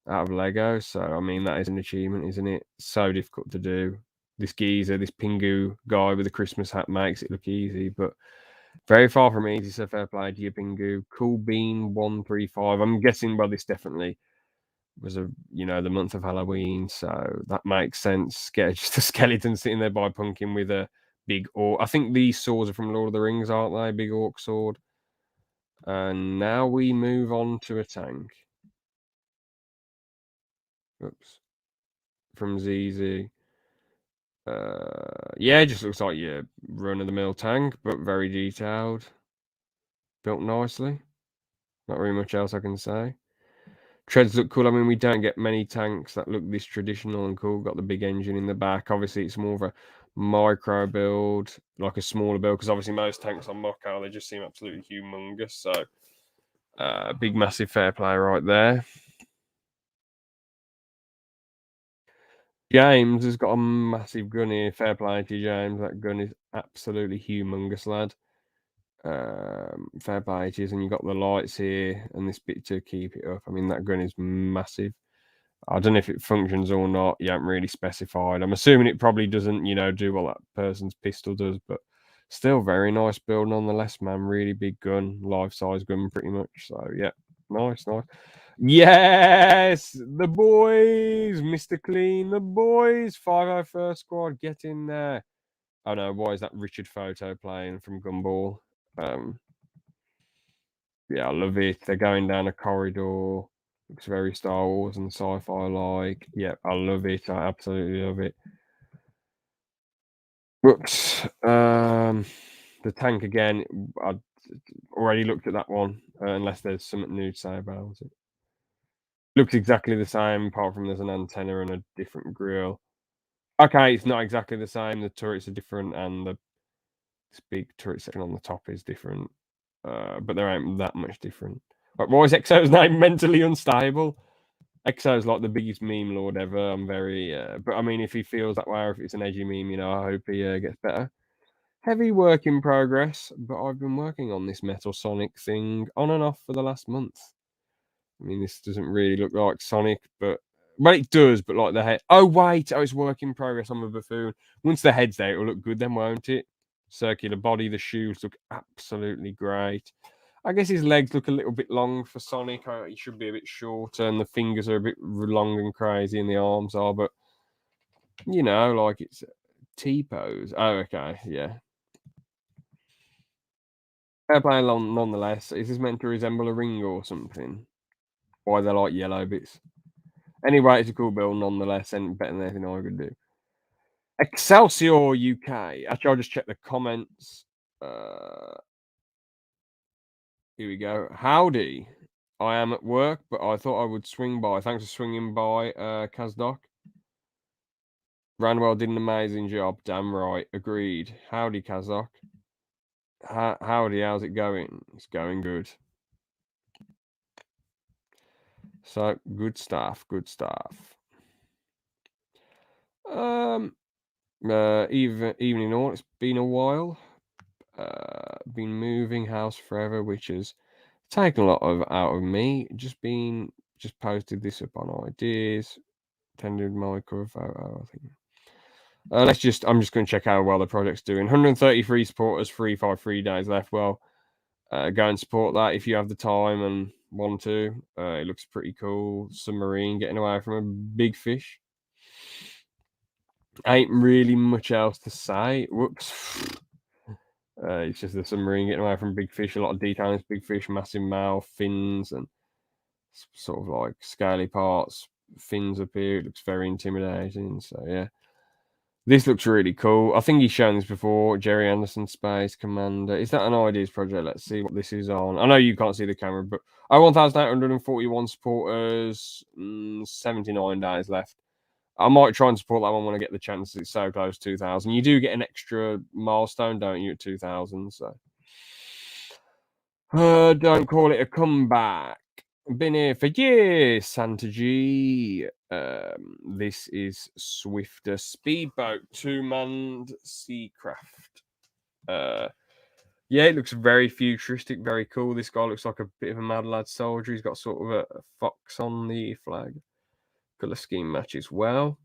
out of Lego. So, I mean, that is an achievement, isn't it? So difficult to do. This geezer, this Pingu guy with the Christmas hat makes it look easy, but very far from easy. So, fair play to you, Pingu. Cool Bean 135. I'm guessing, well, this definitely was the month of Halloween, so that makes sense. Get just a skeleton sitting there by Pumpkin with a big orc. I think these swords are from Lord of the Rings, aren't they? Big orc sword. And now we move on to a tank. Oops. From ZZ. Yeah, it just looks like your run-of-the-mill tank, but very detailed. Built nicely. Not really much else I can say. Treads look cool. I mean, we don't get many tanks that look this traditional and cool. Got the big engine in the back. Obviously, it's more of a micro build, like a smaller build, because obviously most tanks on MOC, they just seem absolutely humongous. So, big, massive fair play right there. James has got a massive gun here. Fair play to James. That gun is absolutely humongous, lad. Fair play to you. And you've got the lights here and this bit to keep it up. I mean, that gun is massive. I don't know if it functions or not. You haven't really specified. I'm assuming it probably doesn't, do what that person's pistol does, but still very nice build nonetheless, man. Really big gun, life-size gun pretty much. So, yeah, nice. Yes, the boys, Mr. Clean, the boys, 501st Squad, get in there. Oh no, why is that Richard Photo playing from Gumball? Yeah, I love it. They're going down a corridor. Looks very Star Wars and sci-fi like. Yeah, I love it. I absolutely love it. Whoops. The tank again. I already looked at that one. Unless there's something new to say about it. Looks exactly the same, apart from there's an antenna and a different grill. Okay, it's not exactly the same. The turrets are different, and this big turret section on the top is different. But there ain't that much different. Like, why is Exo's name mentally unstable? Exo's like the biggest meme lord ever. I'm very, but I mean, if he feels that way or if it's an edgy meme, I hope he gets better. Heavy work in progress, but I've been working on this Metal Sonic thing on and off for the last month. I mean, this doesn't really look like Sonic, but well, it does. But like the head. Oh wait, it's work in progress. I'm a buffoon. Once the head's there, it'll look good, then won't it? Circular body. The shoes look absolutely great. I guess his legs look a little bit long for Sonic. He should be a bit shorter, and the fingers are a bit long and crazy, and the arms are. But like it's T-pose. Oh, okay, yeah. Fair play nonetheless. Is this meant to resemble a ring or something? Why they're like yellow bits? Anyway, it's a cool build nonetheless, and better than anything I could do. Excelsior UK. Actually, I'll just check the comments. Here we go. Howdy. I am at work, but I thought I would swing by. Thanks for swinging by, Kazdoc. Ranwell did an amazing job. Damn right. Agreed. Howdy, Kazdoc. Howdy, how's it going? It's going good. So, good stuff. Good stuff. Evening all. It's been a while. Been moving house forever, which has taken a lot out of me. Just posted this up on ideas. Tended my cover photo, I think. I'm just going to check how well the project's doing. 133 supporters, 353 days left. Well, go and support that if you have the time and want to. It looks pretty cool. Submarine getting away from a big fish. Ain't really much else to say. Whoops. It's just the submarine getting away from big fish. A lot of detail in this big fish, massive mouth, fins, and sort of like scaly parts. Fins up here. It looks very intimidating. So yeah, this looks really cool. I think he's shown this before. Jerry Anderson, Space Commander. Is that an ideas project? Let's see what this is on. I know you can't see the camera, but 1,841 supporters. 79 days left. I might try and support that one when I get the chance. It's so close to 2,000. You do get an extra milestone, don't you, at 2,000? So don't call it a comeback. Been here for years, Santa G. This is Swifter Speedboat, 2-manned seacraft. Yeah, it looks very futuristic, very cool. This guy looks like a bit of a mad lad soldier. He's got sort of a fox on the flag. Colour scheme matches well.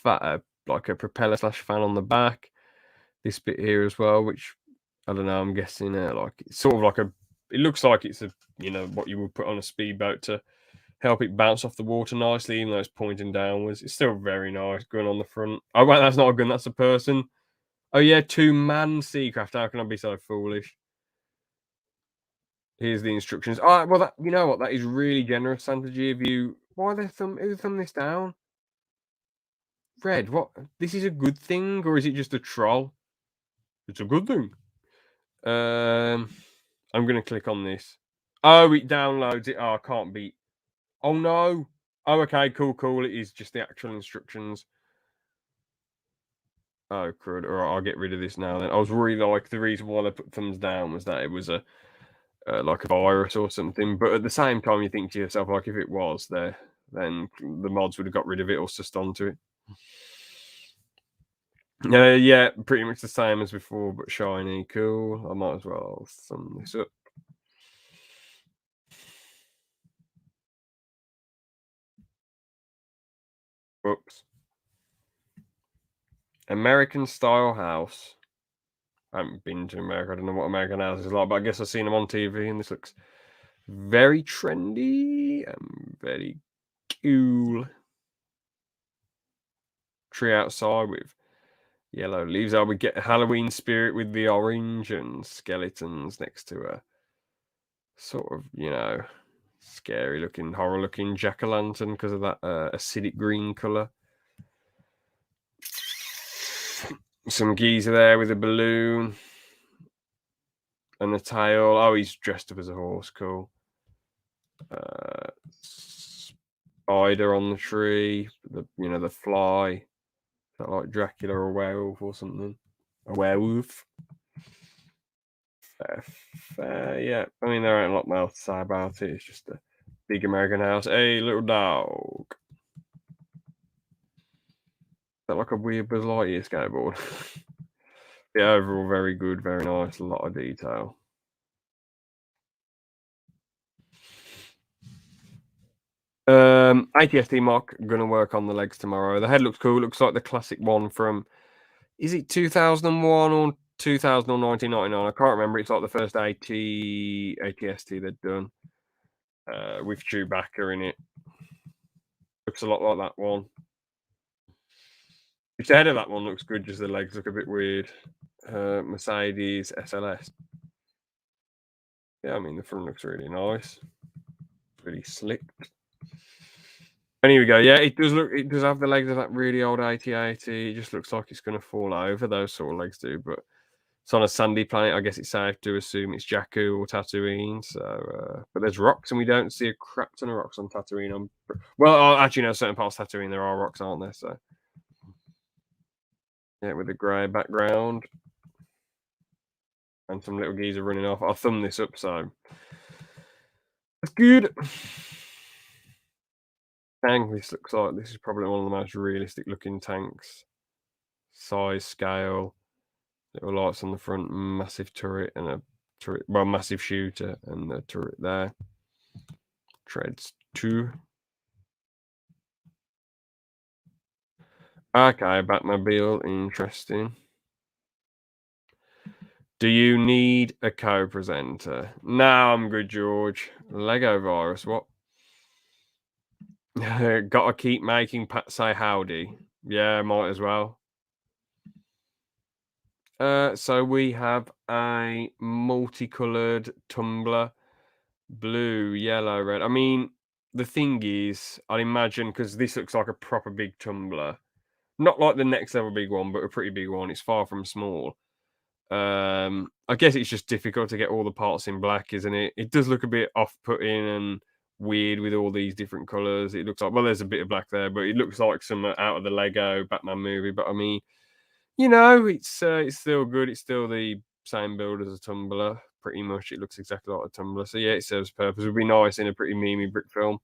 Like a propeller / fan on the back. This bit here as well, which I don't know. I'm guessing like it's sort of like it looks like it's what you would put on a speedboat to help it bounce off the water nicely, even though it's pointing downwards. It's still very nice going on the front. Oh wait, that's not a gun. That's a person. Oh yeah, 2-man seacraft. How can I be so foolish? Here's the instructions. All right, well, you know what? That is really generous, Santa G, of you. Who thumb this down? Red, what? This is a good thing, or is it just a troll? It's a good thing. I'm going to click on this. Oh, it downloads it. Oh, I can't beat. Oh, no. Oh, okay, cool. It is just the actual instructions. Oh, crud. All right, I'll get rid of this now then. I was worried, like, the reason why they put thumbs down was that it was like a virus or something. But at the same time, you think to yourself, like, if it was there, then the mods would have got rid of it or sussed onto it. Yeah, pretty much the same as before, but shiny. Cool. I might as well thumb this up. Whoops. American style house. I haven't been to America. I don't know what American house is like, but I guess I've seen them on TV, and this looks very trendy and very cool. Tree outside with yellow leaves. I would get a Halloween spirit with the orange and skeletons next to a sort of, scary looking, horror looking jack-o'-lantern because of that acidic green color. Some geezer there with a balloon and a tail. Oh, he's dressed up as a horse. Cool. Spider on the tree. The fly. Is that like Dracula or a werewolf or something? A werewolf. Yeah. I mean, there ain't a lot more to say about it. It's just a big American house. Hey, little dog. Is that like a weird Buzz Lightyear skateboard? Yeah, overall very good, very nice, a lot of detail. ATST MOC, gonna work on the legs tomorrow. The head looks cool. Looks like the classic one from, is it 2001 or 2000 or 1999? I can't remember. It's like the first ATST they'd done with Chewbacca in it. Looks a lot like that one. The head of that one looks good, just the legs look a bit weird. Mercedes SLS. Yeah, I mean, the front looks really nice. Really slick. And here we go. Yeah, it does have the legs of that really old 8080. It just looks like it's going to fall over. Those sort of legs do, but it's on a sandy planet. I guess it's safe to assume it's Jakku or Tatooine. So, but there's rocks, and we don't see a crap ton of rocks on Tatooine. Well, actually, no, certain parts of Tatooine there are rocks, aren't there? So, yeah, with the grey background and some little geezer running off. I'll thumb this up, so that's good. Tank. This looks like this is probably one of the most realistic looking tanks. Size, scale, little lights on the front, massive turret and a turret, well, massive shooter and the turret there. Treads 2. Okay, Batmobile, interesting. Do you need a co-presenter? No, I'm good, George. Lego virus, what? Gotta keep making Pat say howdy. Yeah, might as well. So we have a multicolored tumbler, blue, yellow, red. I mean, the thing is, I'd imagine, because this looks like a proper big tumbler, not like the next level big one, but a pretty big one. It's far from small. I guess it's just difficult to get all the parts in black, isn't it? It does look a bit off-putting and weird with all these different colors. It looks like, well, there's a bit of black there, but it looks like some out of the Lego Batman movie. But I mean, you know, it's still good. It's still the same build as a tumbler, pretty much. It looks exactly like a tumbler. So yeah, it serves purpose. It would be nice in a pretty memey brick film.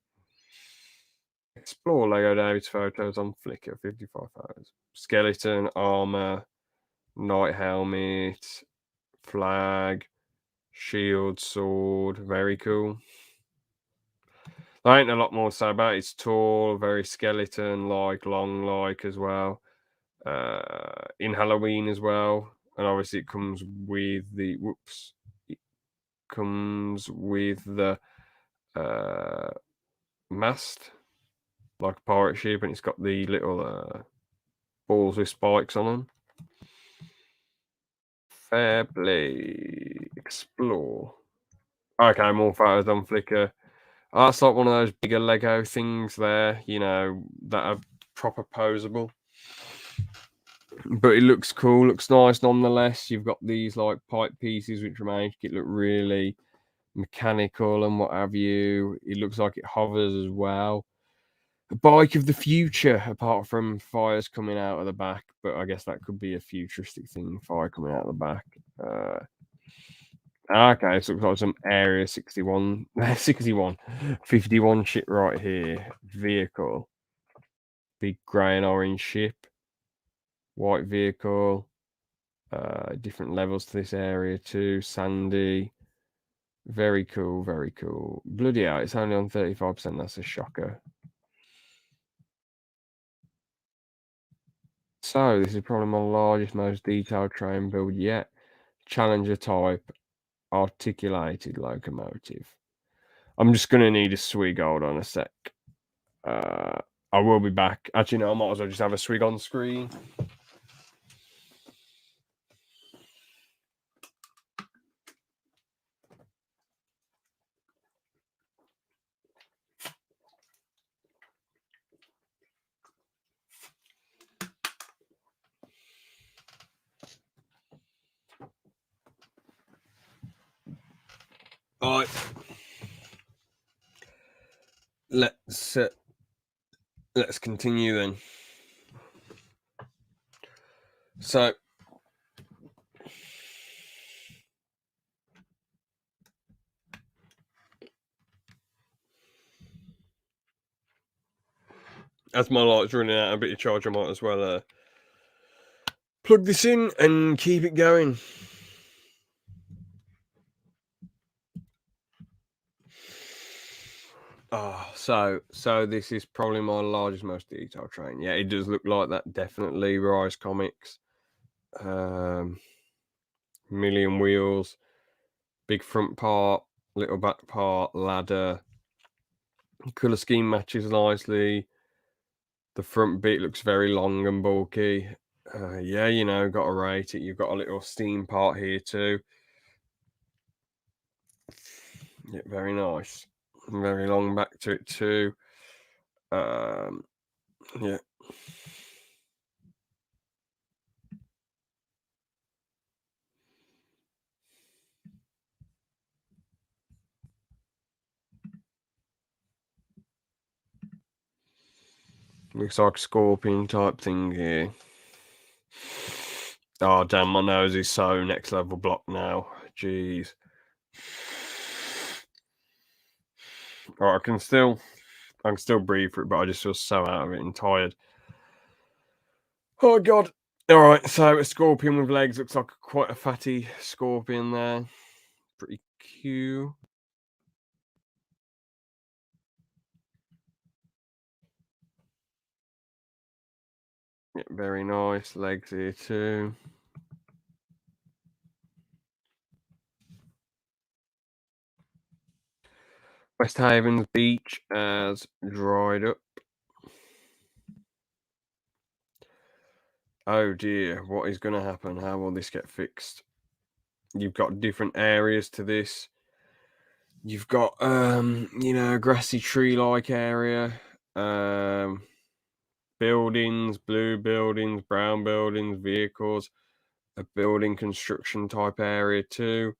Explore Lego David's photos on Flickr. 55 photos. Skeleton, armor, knight helmet, flag, shield, sword. Very cool. There ain't a lot more to say about it. It's tall, very skeleton-like, long-like as well. In Halloween as well. And obviously it comes with the mast, like a pirate ship, and it's got the little balls with spikes on them. Fair play. Explore. Okay, more photos on Flickr. That's like one of those bigger Lego things there, you know, that are proper posable. But it looks cool, looks nice nonetheless. You've got these like pipe pieces which make it look really mechanical and what have you. It looks like it hovers as well. A bike of the future, apart from fires coming out of the back, but I guess that could be a futuristic thing, fire coming out of the back. Okay, so it looks like some Area 61, 51 shit right here. Vehicle. Big grey and orange ship. White vehicle. Different levels to this area too. Sandy. Very cool, very cool. Bloody hell, it's only on 35%. That's a shocker. So, this is probably my largest, most detailed train build yet. Challenger type articulated locomotive. I'm just going to need a swig. Hold on a sec. I will be back. Actually, no, I might as well just have a swig on screen. All right. Let's continue then. So, as my light's running out a bit of charge, I might as well plug this in and keep it going. Oh, so this is probably my largest, most detailed train. Yeah, it does look like that. Definitely Rise Comics. Million wheels, big front part, little back part, ladder. Color scheme matches nicely. The front bit looks very long and bulky. Yeah, you know, got to rate it. You've got a little steam part here too. Yeah, very nice. Very long back to it too. Yeah. Looks like a scorpion type thing here. Oh damn, my nose is so next level blocked now. Jeez. Alright, I can still breathe for it, but I just feel so out of it and tired. Oh god. Alright, so a scorpion with legs looks like quite a fatty scorpion there. Pretty cute. Yeah, very nice. Legs here too. West Haven's beach has dried up. Oh dear, what is going to happen? How will this get fixed? You've got different areas to this. You've got, you know, grassy tree-like area, buildings, blue buildings, brown buildings, vehicles, a building construction type area too.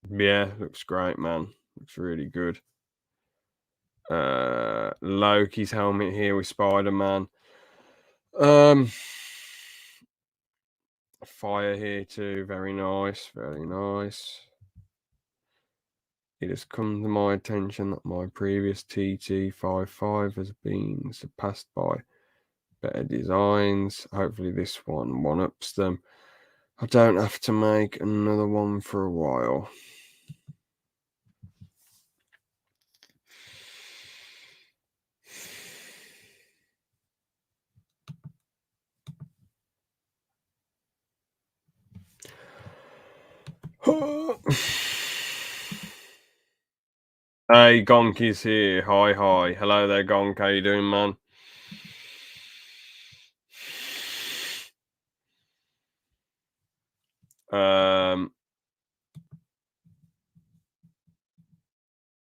Yeah, looks great, man. Looks really good. Loki's helmet here with Spider-Man. Fire here too. Very nice. Very nice. It has come to my attention that my previous TT55 has been surpassed by better designs. Hopefully this one ups them. I don't have to make another one for a while. Hey, Gonk is here. Hi. Hello there, Gonk. How you doing, man?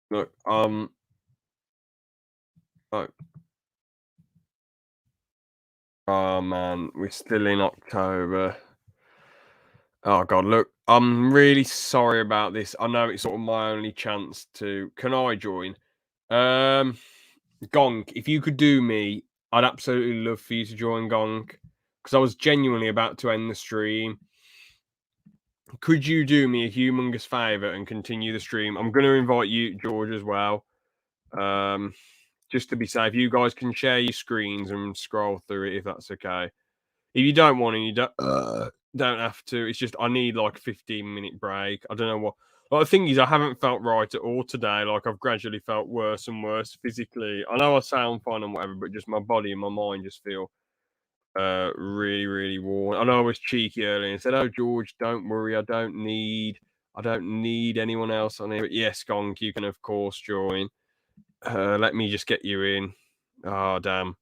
Look, oh man, we're still in October. Oh god, look, I'm really sorry about this. I know it's sort of my only chance to. Can I join? Gonk, if you could do me, I'd absolutely love for you to join Gonk because I was genuinely about to end the stream. Could you do me a humongous favor and continue the stream? I'm going to invite you, George, as well. Just to be safe, you guys can share your screens and scroll through it if that's okay. If you don't want to, you don't have to. It's just I need like a 15-minute break. I don't know what. Like, the thing is, I haven't felt right at all today. Like I've gradually felt worse and worse physically. I know I sound fine and whatever, but just my body and my mind just feel really worn. I know I was cheeky earlier and said, "Oh George, don't worry. I don't need anyone else on here." But yes, Gonk, you can of course join. Let me just get you in. Oh damn.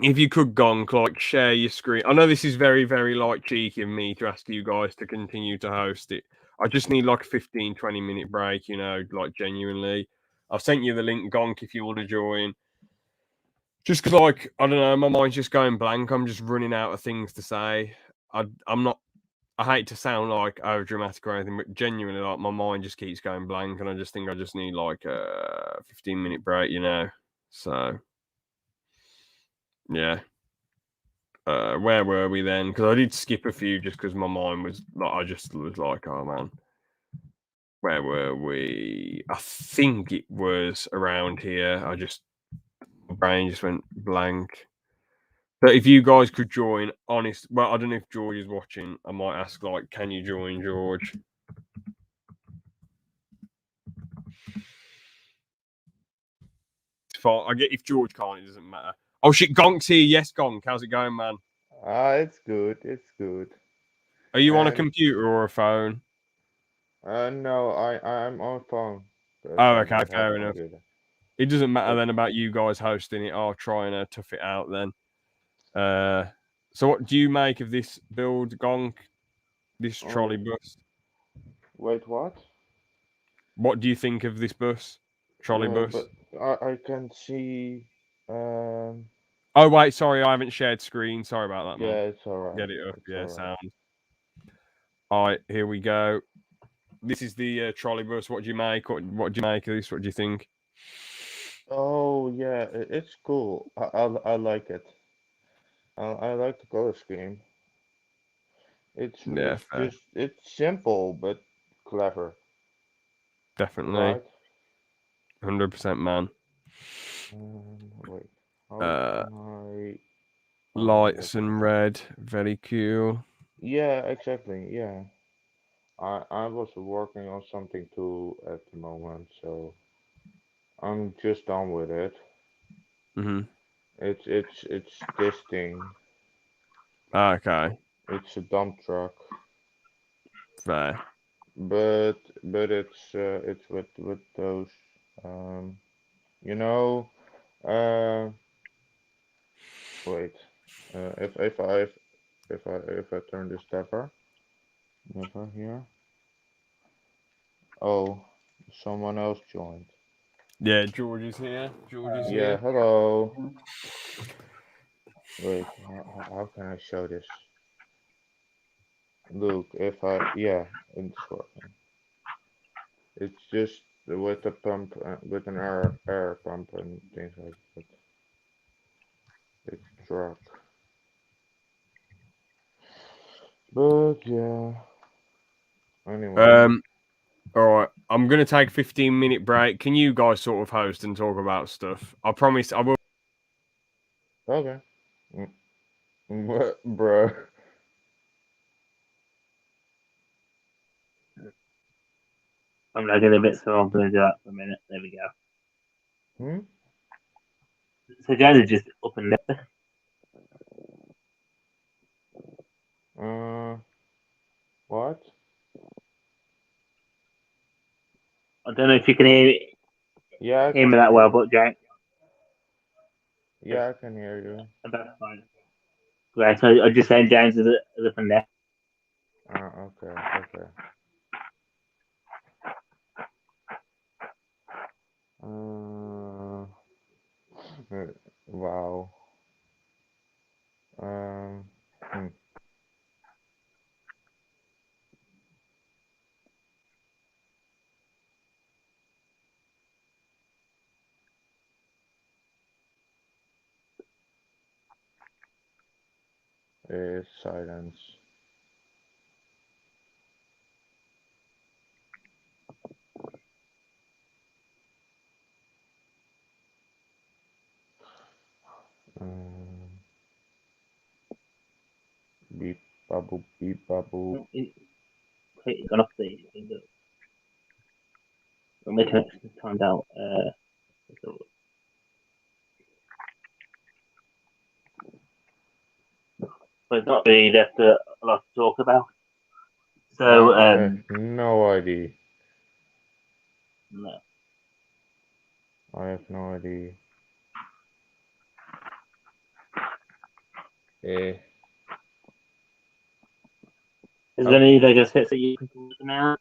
If you could, Gonk, like share your screen. I know this is very like cheeky of me to ask you guys to continue to host it. I just need like a 15-20 minute break, you know, like genuinely. I've sent you the link, Gonk, if you want to join. Just because, like, I don't know, my mind's just going blank. I'm just running out of things to say. I'm not. I hate to sound like over dramatic or anything, but genuinely, like, my mind just keeps going blank, and I just think I just need like a 15-minute break, you know. So, yeah. Where were we then? Because I did skip a few just because my mind was like, I just was like, oh man, where were we? I think it was around here. My brain just went blank. But if you guys could join, honest, well, I don't know if George is watching. I might ask, like, can you join, George? It's fine. I get if George can't, it doesn't matter. Oh shit, Gonk's here. Yes, Gonk. How's it going, man? It's good. It's good. Are you on a And computer or a phone? no, I'm on phone. Oh, I okay, don't have a fair enough. computer. It doesn't matter But then about you guys hosting it. I'll try and tough it out then. So what do you make of this build, Gonk? This trolley oh, bus? wait, what? What do you think of this bus? Trolley bus? But I can see. Um, Oh wait, sorry, I haven't shared screen. Sorry about that, man. yeah, it's alright. Get it up, It's yeah, alright. sound. All right, here we go. This is the trolley bus. What do you make? What do you make of this? What do you think? Oh yeah, it's cool. I like it. I like the color scheme. Yeah, fair. It's simple but clever, Definitely. right? 100%, man. Wait, how Uh, can I? Oh, lights and red, very cool. yeah, exactly. Yeah, I was working on something too at the moment, so I'm just done with it. Mm-hmm. It's this thing. Okay, It's a dump truck, fair. but it's with those um you know wait if I turn this lever here. Oh, someone else joined. Yeah, George is here. George is Yeah, here. hello. Wait, how can I show this? Look, if I yeah, it's working. It's just with a pump, with an air pump and things like that. It's truck. But yeah, anyway. Um, all right. I'm gonna take a 15-minute break. Can you guys sort of host and talk about stuff? I promise I will. Okay. What, bro? I'm lagging a bit, so I'm going to do that for a minute. There we go. Hmm? So Jazz is just up and down. What? I don't know if you can Yeah, I hear can me hear that well, you. but Jack, Yeah, I can hear you. that's fine. Right, so I just saying James is up and down. Okay, okay. Uh, wow. Um, hmm. It's silence. Um, beep, baboop, beep, baboop. It's gone off the window. I'm making it timed out. But it's not really left a lot to talk about. So, I have no idea. no. I have no idea. Eh. Is there any Lego sets that you can talk about?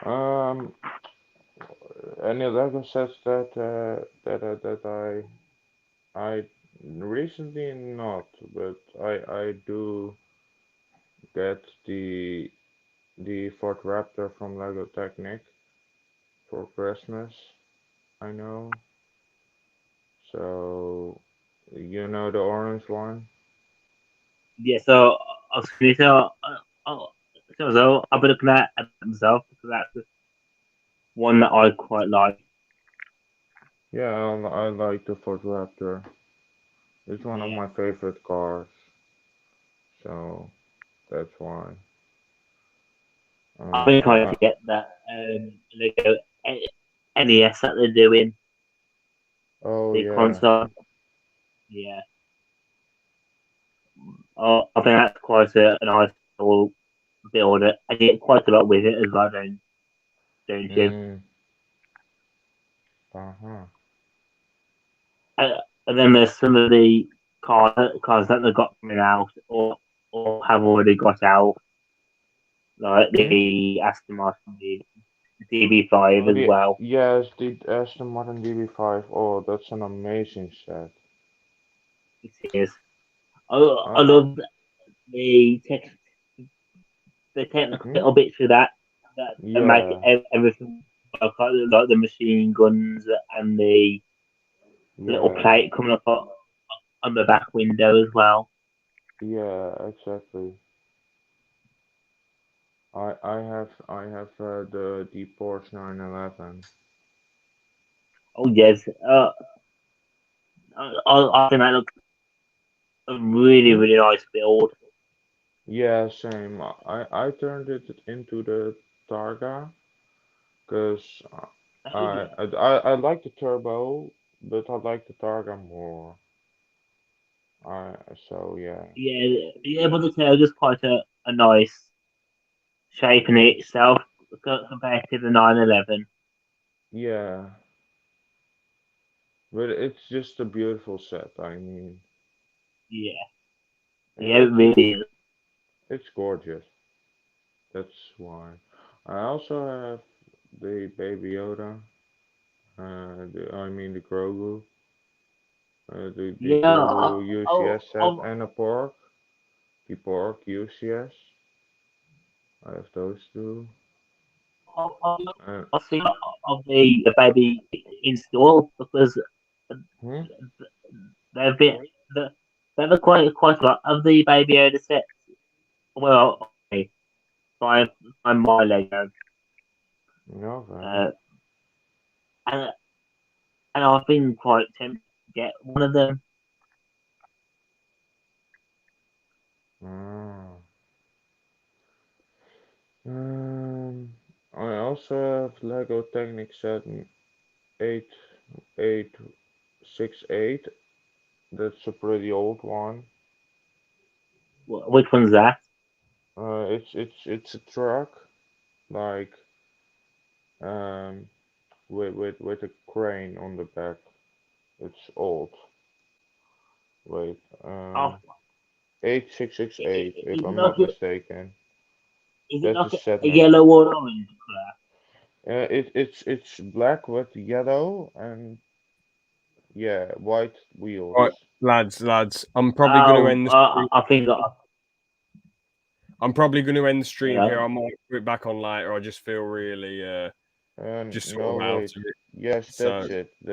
Um, any Lego sets that I recently not, but I do get the Ford Raptor from Lego Technic for Christmas. I know. So you know the orange one. Yeah, so I was going to say, I've been looking at it myself because that's one that I quite like. Yeah, I like the Ford Raptor. It's one of Yeah. my favorite cars. So that's why. I've been trying I to get that Lego NES that they're doing, oh the yeah. console. Yeah. I think that's quite a nice little build. I get quite a lot with it as well, don't you? Mm, Uh-huh. And then there's some of the cars that they've got coming out or have already got out, like the Aston Martin DB5 Oh, as well. yes, the Aston Martin Db5. Oh, that's an amazing set. It is. I Uh, love the technical hmm? little bits for that make Yeah, everything work, like the machine guns and the little yeah, plate coming up on the back window as well. yeah, exactly. I have the Porsche 911. Oh yes, I think that looks a really nice build. Yeah, same. I turned it into the Targa because I like the turbo, but I like the Targa more. I so yeah. Yeah, but the tail is quite a nice shape in itself compared to the 911. Yeah, but it's just a beautiful set. I mean, Yeah, yeah, it it's really is. it's gorgeous. That's why. I also have the Baby Yoda. I mean the Grogu. The Yeah, Grogu UCS set and a pork. The pork UCS. I have those two. And I've seen of the baby install because hmm? they've been they've quite a lot of the baby Yoda sets. Well, okay, by my Lego, No, uh, and I've been quite tempted to get one of them. ah. I also have Lego Technic set 8868. That's a pretty old one. Which one's that? It's a truck like um with a crane on the back. It's old. Wait, Oh, 8668 if is it I'm like not mistaken. That's a set a number. yellow or orange colour? It's black with yellow and yeah, white Right, wheels. lads. I'm probably going to Oh, end the stream. I think I'm probably going to end the stream here. yeah. I might put it back on later. I just feel really And just sort of no out wait. of it. Yes, So. that's it.